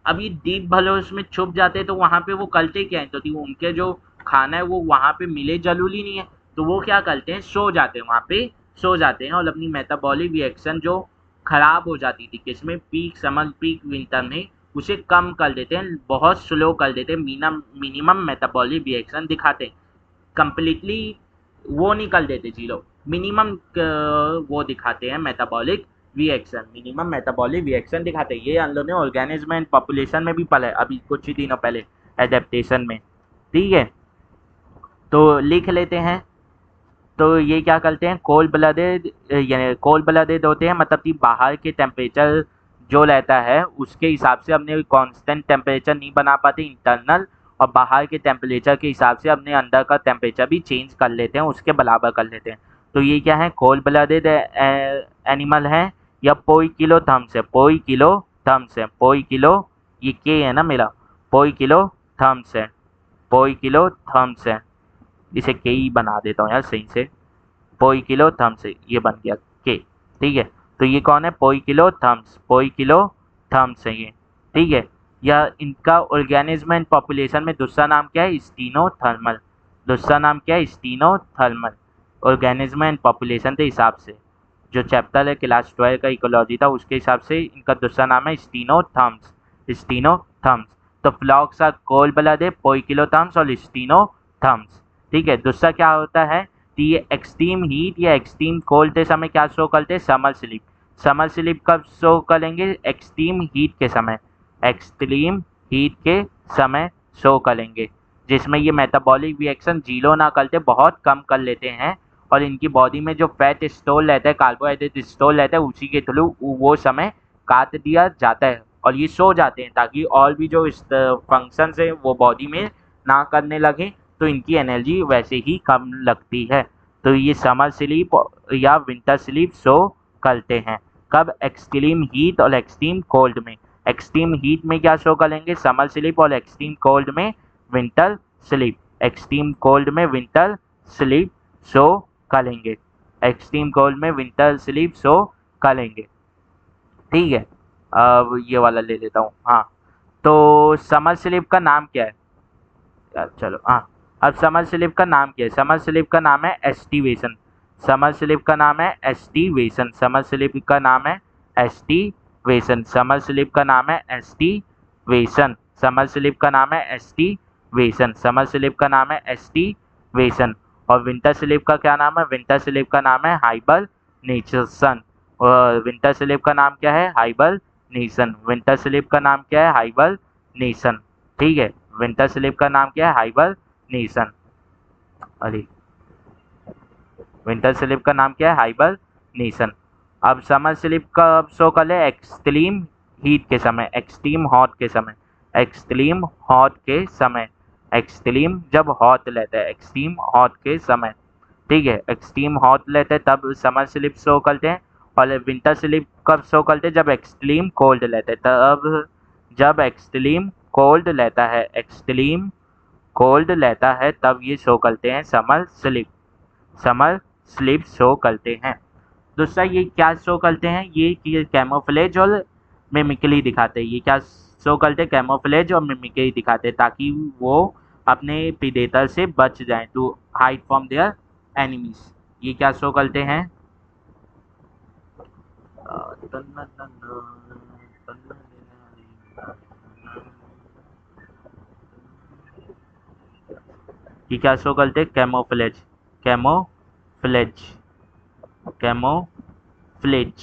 अब ये डीप बर्रोव्स में छुप जाते हैं तो वहाँ पे वो करते क्या है? तो उनके जो खाना है वो वहाँ पे मिले जरूरी नहीं है। तो वो क्या करते हैं, सो जाते हैं, वहाँ पे सो जाते हैं और अपनी मेटाबॉलिक रिएक्शन जो खराब हो जाती थी किसमें, पीक समर पीक विंटर में, उसे कम कर देते हैं, बहुत स्लो कर देते हैं, मिनिमम मेटाबॉलिक रिएक्शन दिखाते हैं। कंप्लीटली वो नहीं कर देते जीरो, मिनिमम वो दिखाते हैं metabolic reaction, minimum metabolic reaction दिखाते हैं। ये हम लोग ने ऑर्गेनिज्म एंड पॉपुलेशन में भी पढ़ा है अभी कुछ ही दिनों पहले एडेप्टेशन में। ठीक है, तो लिख लेते हैं। तो ये क्या करते हैं, कोल्ड ब्लडेड, यानी कोल्ड ब्लडेड होते हैं, मतलब कि बाहर के टेम्परेचर जो रहता है उसके हिसाब से अपने कांस्टेंट टेम्परेचर नहीं बना पाते इंटरनल, और बाहर के टेम्परेचर के हिसाब से अपने अंदर का टेम्परेचर भी चेंज कर लेते हैं, उसके बराबर कर लेते हैं। तो ये क्या है, कोल्ड ब्लडेड एनिमल है या पोई किलो थम्स है, पोई किलो थम्स है, पोई किलो, ये के है ना मेरा, पोई किलो थम्स है, पोई किलो थम्स है। इसे के ही बना देता हूँ यार सही से, पोई किलो थम्स, ये बन गया के। ठीक है, तो ये कौन है, पोई किलो थम्स, पोई किलो थम्स है ये। ठीक है, या इनका ऑर्गेनिज्म एंड पॉपुलेशन में दूसरा नाम क्या है, स्टीनोथर्मल। दूसरा नाम क्या है, स्टीनोथर्मल। ऑर्गेनिज्म एंड पॉपुलेशन के हिसाब से जो चैप्टर है क्लास 12 का इकोलॉजी था उसके हिसाब से इनका दूसरा नाम है स्टीनोथर्म्स, स्टीनोथर्म्स। तो फ्लॉक्स आर कोल्ड ब्लडेड, पोइकिलोथर्म्स और स्टीनोथर्म्स। ठीक है, दूसरा क्या होता है कि ये एक्सट्रीम हीट या एक्सट्रीम कोल्ड के समय क्या शो करते हैं, समर स्लीप। समर स्लीप कब शो करेंगे, एक्सट्रीम हीट के समय, एक्सट्रीम हीट के समय शो करेंगे, जिसमें ये मेटाबॉलिक रिएक्शन जीरो ना करते, बहुत कम कर लेते हैं, और इनकी बॉडी में जो फैट स्टोर रहता है, कार्बोहाइड्रेट स्टोर रहता है, उसी के थ्रू वो समय काट दिया जाता है और ये सो जाते हैं ताकि और भी जो फंक्शन है वो बॉडी में ना करने लगे, तो इनकी एनर्जी वैसे ही कम लगती है। तो ये समर स्लीप या विंटर स्लीप शो करते हैं कब, एक्सट्रीम हीट और एक्सट्रीम कोल्ड में। एक्सट्रीम हीट में क्या शो करेंगे, समर स्लीप, और एक्सट्रीम कोल्ड में विंटर स्लीप, एक्सट्रीम कोल्ड में विंटर स्लीप शो करेंगे, एक्सट्रीम कोल्ड में विंटर स्लीप शो करेंगे। ठीक है, अब ये वाला ले लेता हूँ। हाँ, तो समर स्लीप का नाम क्या है यार, चलो हाँ, अब समर स्लीप का नाम क्या है, समर स्लीप का नाम है एस्टिवेशन। समर स्लीप का नाम है एस्टिवेशन, समर स्लीप का नाम है एस्टिवेशन, समर स्लीप का नाम है एस्टिवेशन, समर स्लीप का नाम है एस्टिवेशन, समर स्लीप का नाम है एस्टिवेशन। और विंटर स्लीप का क्या नाम है, विंटर स्लीप का नाम है हाइबरनेशन। और विंटर स्लीप का नाम क्या है, हाइबरनेशन, विंटर स्लीप का नाम क्या है, हाइबरनेशन। ठीक है, विंटर स्लीप का नाम क्या है, हाइबरनेशन। अरे, विंटर स्लीप का नाम क्या है, हाइबरनेशन। अब समर स्लीप कब शो कर ले, एक्सट्रीम हीट के समय, एक्सट्रीम हॉट के समय, एक्सट्रीम हॉट के समय, एक्सट्रीम जब हॉट लेता है, एक्सट्रीम हॉट के समय। ठीक है, एक्सट्रीम हॉट लेते हैं तब समर स्लीप शो करते हैं, और विंटर स्लीप कब शो करते हैं, जब एक्सट्रीम कोल्ड लेते हैं तब, जब एक्सट्रीम कोल्ड लेता है, एक्सट्रीम कोल्ड लेता है तब ये शो करते हैं समर स्लीप शो करते हैं। दूसरा ये क्या शो करते हैं, ये कैमोफ्लेज और मिमिक्री दिखाते हैं। ये क्या शो करते हैं, कैमोफ्लेज और मिमिक्री दिखाते हैं ताकि वो अपने प्रीडेटर से बच जाएं, to hide from their enemies. ये क्या शो करते हैं, ये क्या शो करते हैं, camouflage camouflage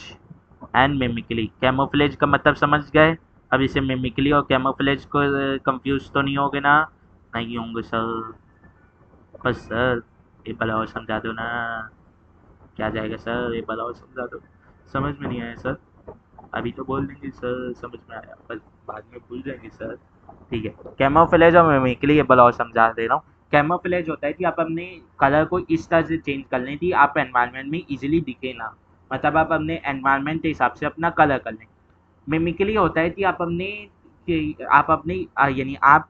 and mimicry. Camouflage का मतलब समझ गए, अब इसे मिमिक्री और कैमोफ्लेज को कंफ्यूज तो नहीं होगे ना? नहीं होंगे सर। बस सर ये भला और समझा दो ना, क्या जाएगा सर, ये भला और समझा दो। समझ में नहीं आया सर, अभी तो बोल देंगे सर समझ में आया, बस बाद में भूल जाएंगे सर। ठीक है, कैमोफ्लेज और मिमिक्री ये भला और समझा दे रहा हूँ। कैमोफ्लेज होता है कि आप अपने कलर को इस तरह से चेंज कर लें कि आप एनवायरनमेंट में इजीली दिखे ना, मतलब आप अपने एनवायरनमेंट के हिसाब से अपना कलर कर लें। मिमिक्री होता है कि आप अपने यानी आप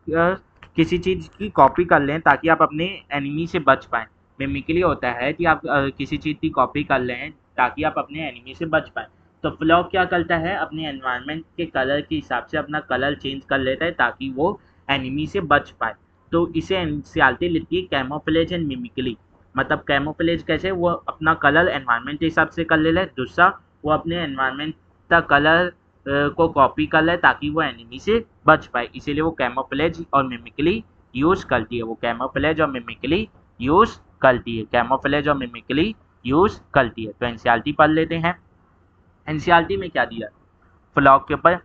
किसी चीज़ की कॉपी कर लें ताकि आप अपने एनिमी से बच पाएँ। मिमिक्री होता है कि आप किसी चीज़ की कॉपी कर लें ताकि आप अपने एनिमी से बच पाएँ। तो फ्लॉग क्या करता है, अपने एनवायरनमेंट के कलर के हिसाब से अपना कलर चेंज कर लेता है ताकि वो एनिमी से बच पाए। तो इसे एनसीईआरटी लिखती है कैमोफ्लेज एंड मिमिक्री। मतलब कैमोफ्लेज कैसे, वो अपना कलर एनवायरनमेंट के हिसाब से कर ले रहा है, दूसरा वो अपने एनवायरनमेंट का कलर को कॉपी कर ले ताकि वो एनिमी से बच पाए, इसीलिए वो कैमोफ्लेज और मिमिक्री यूज करती है। वो कैमोफ्लेज और मिमिक्री यूज करती है, कैमोफ्लेज और मिमिक्री यूज करती है। तो एनसीईआरटी पढ़ लेते हैं। एनसीईआरटी में क्या दिया फ्लॉग के ऊपर,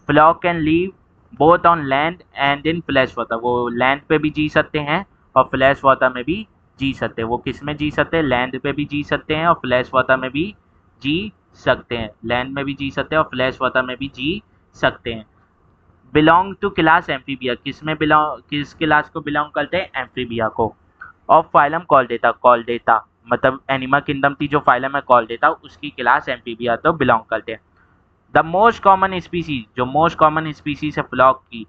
flog can leave both on land and in flash water. वो लैंड पे भी जी सकते हैं और फ्लैश वाटर में भी जी सकते हैं। वो किस में जी सकते हैं, लैंड पे भी जी सकते हैं और फ्लैश वाटर में भी जी सकते हैं। लैंड में भी जी सकते हैं और फ्लैश वाटर में भी जी सकते हैं। बिलोंग टू क्लास एम्फीबिया, किस क्लास को बिलोंग करते हैं, एम्फीबिया को। ऑफ फाइलम कॉलडेटा मतलब एनिमल किंगडम की जो फाइलम है कॉलडेटा, उसकी क्लास एम्फीबिया तो बिलोंग करते हैं। द मोस्ट कॉमन स्पीसीज, जो मोस्ट कॉमन स्पीसीज है फ्लॉग की,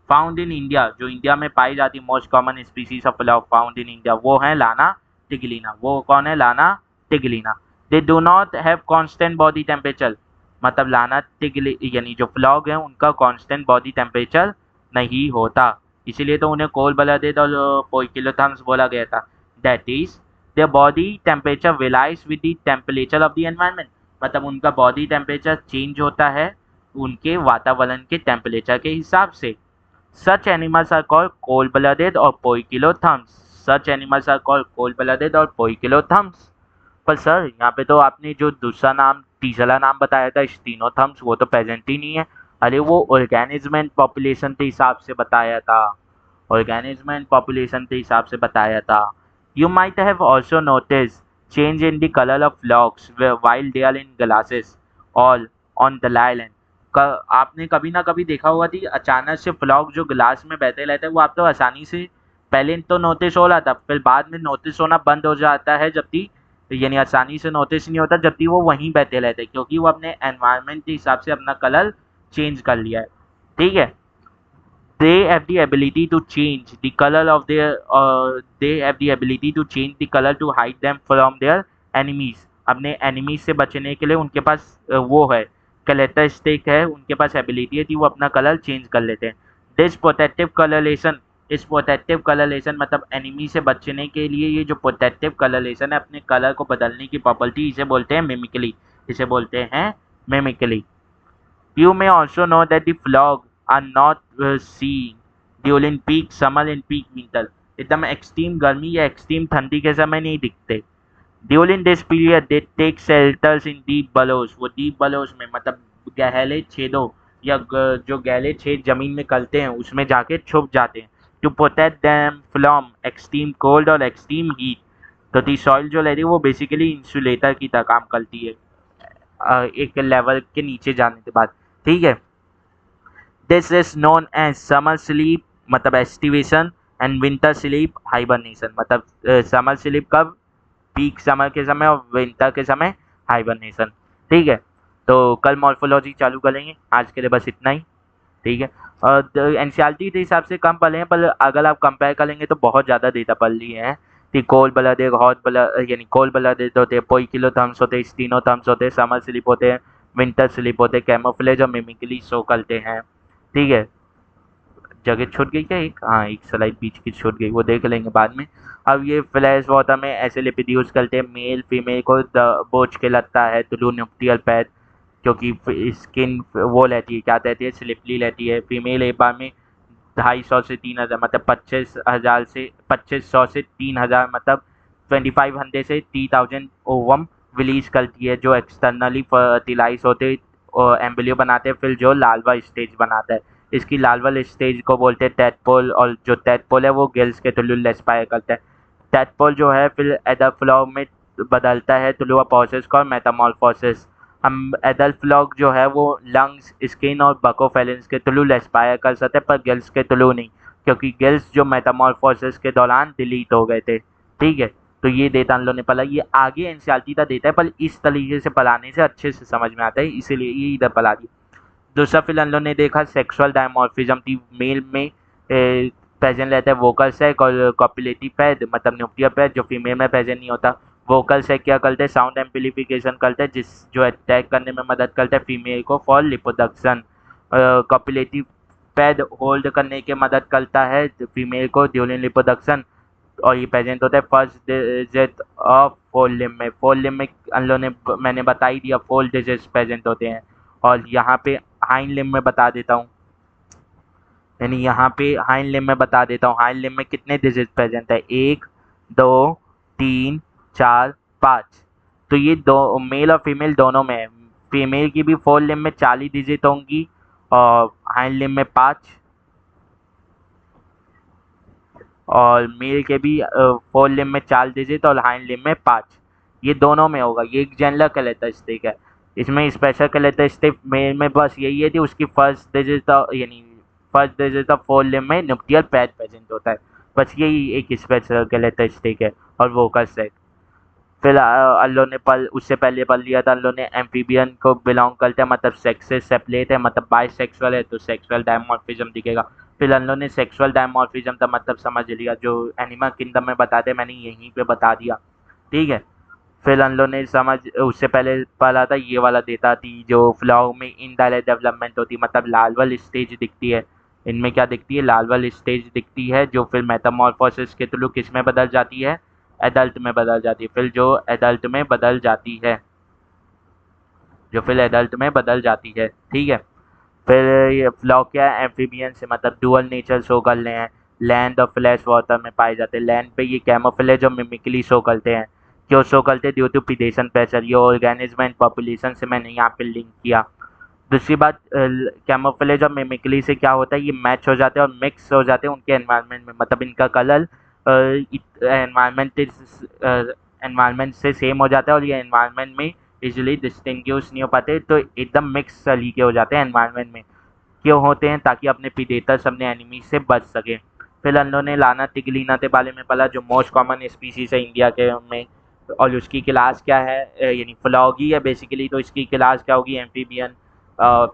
फाउंड इन इंडिया, जो इंडिया में पाई जाती most common species of frog found in India, वो है लाना टिग्लिना। वो कौन है, Rana tigrina. They do not have constant body temperature, मतलब लाना टिग्ली यानी जो फ्लॉग है उनका कांस्टेंट बॉडी टेम्परेचर नहीं होता, इसीलिए तो उन्हें कोल्ड ब्लडेड और पोइकिलोथर्म्स बोला गया था। That is their body temperature varies with the temperature of the environment, मतलब उनका बॉडी टेम्परेचर चेंज होता है उनके वातावरण के टेम्परेचर के हिसाब से। Such animals are called cold blooded और poikilotherms. Such animals are called cold blooded और पोइकिलोथर्म्स। पर सर यहाँ पे तो आपने जो दूसरा नाम तीसरा नाम बताया था स्टीनोथर्म्स, वो तो प्रेजेंट ही नहीं है। अरे वो ऑर्गेनिज्म एंड पॉपुलेशन के हिसाब से बताया था, ऑर्गेनिज्म एंड पॉपुलेशन के हिसाब से बताया था। You might have also notice change in the colour of frogs while they are in grasses all on the island. आपने कभी ना कभी देखा होगा कि अचानक से फ्लॉग जो ग्लास में बैठे रहते हैं वो आप तो आसानी से पहले तो नोटिस हो रहा था, फिर बाद में नोटिस होना बंद हो जाता है, जबकि यानी आसानी से नोटिस नहीं होता जबकि वो वहीं बैठे रहते हैं, क्योंकि वो अपने एनवायरनमेंट के हिसाब से अपना कलर चेंज कर लिया है। ठीक है, they have the ability to change the color of their they have the ability to change the color to hide them from their enemies। अपने enemies से बचने के लिए उनके पास वो है कैरेक्टरिस्टिक है, उनके पास एबिलिटी है कि वो अपना कलर चेंज कर लेते हैं। दिस प्रोटेक्टिव कलरेशन, इस प्रोटेक्टिव कलरेशन मतलब एनिमी से बचने के लिए ये जो प्रोटेक्टिव कलरेशन है अपने कलर को बदलने की प्रॉपर्टी, इसे बोलते हैं मिमिक्री, इसे बोलते हैं mimicry. You may also know that the frog are not seen during peak summer and peak winter। एकदम एक्सट्रीम गर्मी या एक्सट्रीम ठंडी के समय नहीं दिखते। During this period they take shelters in deep burrows। वो deep burrows में मतलब गहरे छेदों या जो गहरे छेद जमीन में करते हैं उसमें जाके छुप जाते हैं। To protect them from extreme cold और extreme heat। तो दी सॉइल जो रहती है वो बेसिकली इंसुलेटर की तरह काम करती है एक लेवल के नीचे जाने के बाद। ठीक है, this is known as summer sleep मतलब aestivation and winter sleep hibernation. मतलब समर स्लीप कब, पीक समर के समय और विंटर के समय हाइबरनेशन। ठीक है, तो कल मॉर्फोलॉजी चालू करेंगे, आज के लिए बस इतना ही। ठीक है। एनसीईआरटी के हिसाब से कम पले हैं, पर अगर आप कंपेयर करेंगे तो बहुत ज़्यादा डेटा पल लिए हैं कि कोल्ड ब्लड है, हॉट ब्लड यानी कोल्ड ब्लड होते हैं, पोई किलो थम्स होते हैं, स्टीनो थम्स होते हैं, समर स्लिप होते हैं, विंटर स्लिप होते हैं, कैमोफ्लेज और मिमिकली शो करते हैं। ठीक है, जगह छूट गई क्या एक, हाँ एक स्लाइड बीच की छूट गई, वो देख लेंगे बाद में। अब ये फ्लैश वाटर में ऐसे लिपिड यूज करते हैं, मेल फीमेल को बोझ के लगता है थ्रू न्यूक्लियर पैड, क्योंकि स्किन वो रहती है, क्या कहती है, स्लिपली रहती है। फीमेल एक बार में 250 से 3000 मतलब 25,000 से 2500 से 3000 मतलब 2500 से 3000 ओवम रिलीज करती है, जो एक्सटर्नली फर्टिलाइज होते और एम्ब्रियो बनाते हैं, फिर जो लार्वा स्टेज बनाता है। इसकी लार्वल स्टेज को बोलते हैं टेडपोल, और जो टेडपोल है वो गिल्स के थ्रू एस्पायर करता है। टेडपोल जो है फिर एडल्ट फ्लॉग में बदलता है through a process called Metamorphosis. हम एडल्ट फ्लॉग जो है वो लंग्स, स्किन और बकोफेलेंस के थ्रू एस्पायर कर सकते हैं, पर गिल्स के थ्रू नहीं, क्योंकि गिल्स जो मेटामॉर्फोसिस के दौरान डिलीट हो गए थे। ठीक है, तो ये डेटा हम लोग ने पढ़ा, ये आगे एनसीईआरटी का देता है, पर इस तरीके से पढ़ाने से अच्छे से समझ में आता है, इसीलिए ये इधर पढ़ा दिया। दूसरा फिर हम लोग ने देखा सेक्सुअल डायमॉर्फिज्म थी, मेल में प्रेजेंट रहता है वोकल सेक और कॉपुलेटिव पैड मतलब न्यूक्लियर पैड, जो फीमेल में प्रेजेंट नहीं होता। वोकल सेक क्या करते हैं, साउंड एम्पलीफिकेशन करते हैं, जिस जो अटैक करने में मदद करता है फीमेल को फॉर लिपोडक्शन। कॉपुलेटिव पैड होल्ड करने के मदद करता है फीमेल को ड्यूरिंग लिपोडक्शन, और ये प्रेजेंट होता है first digit of forelimb में। फोर लिम्ब में हम लोग ने मैंने बता ही दिया, फोर डिजिट्स प्रेजेंट होते हैं। और यहाँ पे हाइंड लिम्ब में बता देता हूँ, यानी यहाँ पे हाइंड लिम्ब में बता देता हूँ, हाइंड लिम्ब में कितने डिजिट प्रेजेंट है, 1 2 3 4 5। तो ये दो मेल और फीमेल दोनों में है। फीमेल की भी फोर लिम्ब में 40 डिजिट होंगी और हाइंड लिम्ब में 5, और मेल के भी फोर लिम्ब में 4 डिजिट और हाइंड लिम्ब में 5। ये दोनों में होगा, ये एक जनरल कैरेक्टरिस्टिक है। इसमें स्पेशल कैरेक्टरिस्टिक मेल में बस यही है कि उसकी फर्स्ट डिजिट यानी first digit of forelimb में न्यूक्लियर पैड प्रेजेंट होता है, बस यही एक स्पेशल कैरेक्टरिस्टिक है। और वोकल सेक फिर अल्लो ने पल उससे पहले पढ़ लिया था, अल्लो ने एम्फीबियन को बिलोंग करते हैं, मतलब सेक्स से सेपरेट है, मतलब बाइसेक्सुअल है तो सेक्सुअल डायमॉर्फिज्म दिखेगा। फिर अल्लो ने सेक्सुअल डायमॉर्फिज्म का मतलब समझ लिया, जो एनिमल किंगडम में बताते, मैंने यहीं पे बता दिया। ठीक है, फिर अन लोग ने समझ उससे पहले पढ़ा था, ये वाला देता थी जो फ्लॉग में इनडायरेक्ट डेवलपमेंट होती है, मतलब लार्वल स्टेज दिखती है। इनमें क्या दिखती है, लार्वल स्टेज दिखती है, जो फिर मेटामॉर्फोसिस के थ्रू किस में बदल जाती है, एडल्ट में बदल जाती है। फिर जो एडल्ट में बदल जाती है, जो फिर एडल्ट में बदल जाती है। ठीक है, फिर ये फ्लॉग क्या है, एम्फीबियन से मतलब डुअल नेचर शो कर रहे हैं, लैंड और फ्लैश वाटर में पाए जाते हैं। लैंड पे ये कैमोफ्लेज और मिमिक्री शो करते हैं, क्यों शो करते हैं, ड्यू टू प्रीडेशन प्रेशर। ये ऑर्गेनिज्म एंड पॉपुलेशन से मैंने यहाँ पे लिंक किया। दूसरी बात, कैमोफ्लेज और मिमिक्री से क्या होता है, ये मैच हो जाते हैं और मिक्स हो जाते हैं उनके एनवायरनमेंट में, मतलब इनका कलर एनवायरनमेंट से सेम हो जाता है, और ये एनवायरनमेंट में इजीली डिस्टिंग्विश नहीं हो पाते, तो एकदम मिक्स तरीके हो जाते हैं एनवायरनमेंट में। क्यों होते हैं, ताकि अपने प्रीडेटर्स अपने एनिमी से बच सके। फिर हम लोगों ने लाना तिगलीना के बारे में पढ़ा, जो मोस्ट कॉमन स्पीसीज है इंडिया के में, और उसकी क्लास क्या है, यानी फ्लॉगी है बेसिकली, तो इसकी क्लास क्या होगी, एम्फीबियन।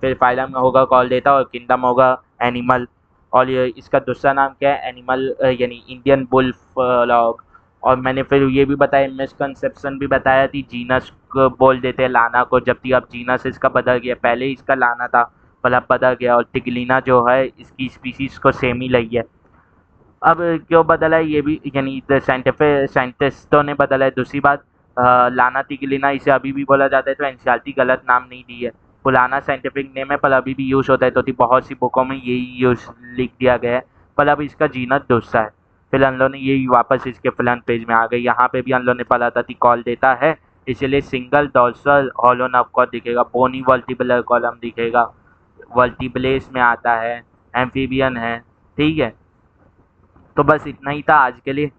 फिर फाइलम होगा कॉर्डेटा, और किंगडम होगा एनिमल। और ये इसका दूसरा नाम क्या है, एनिमल यानी इंडियन बुल फ्लॉग। और मैंने फिर ये भी बताया, मिसकंसेप्शन भी बताया थी, जीनस को बोल देते हैं लाना को, जबकि अब जीनस इसका बदल गया, पहले इसका लाना था पर अब बदल गया, और टिगलिना जो है इसकी स्पीसीज को सेम ही लगी है। अब क्यों बदला है ये भी, यानी साइंटिफिक साइंटिस्टों ने बदला है। दूसरी बात, लाना तिगलिना इसे अभी भी बोला जाता है, तो एनसीईआरटी गलत नाम नहीं दी है, पुराना साइंटिफिक नेम है, पर अभी भी यूज़ होता है, तो बहुत सी बुकों में यही यूज़ लिख दिया गया है, पर अब इसका जीनस दूसरा है। फिर हम लोग ने यही वापस इसके फ्रंट पेज में आ गए, यहाँ पे भी हम लोग ने पढ़ा था कि कॉल देता है, इसलिए सिंगल डॉर्सल हॉलो नर्व दिखेगा, बोनी वर्टिब्रल कॉलम दिखेगा, वर्टिब्रेस में आता है, एम्फीबियन है। ठीक है, तो बस इतना ही था आज के लिए।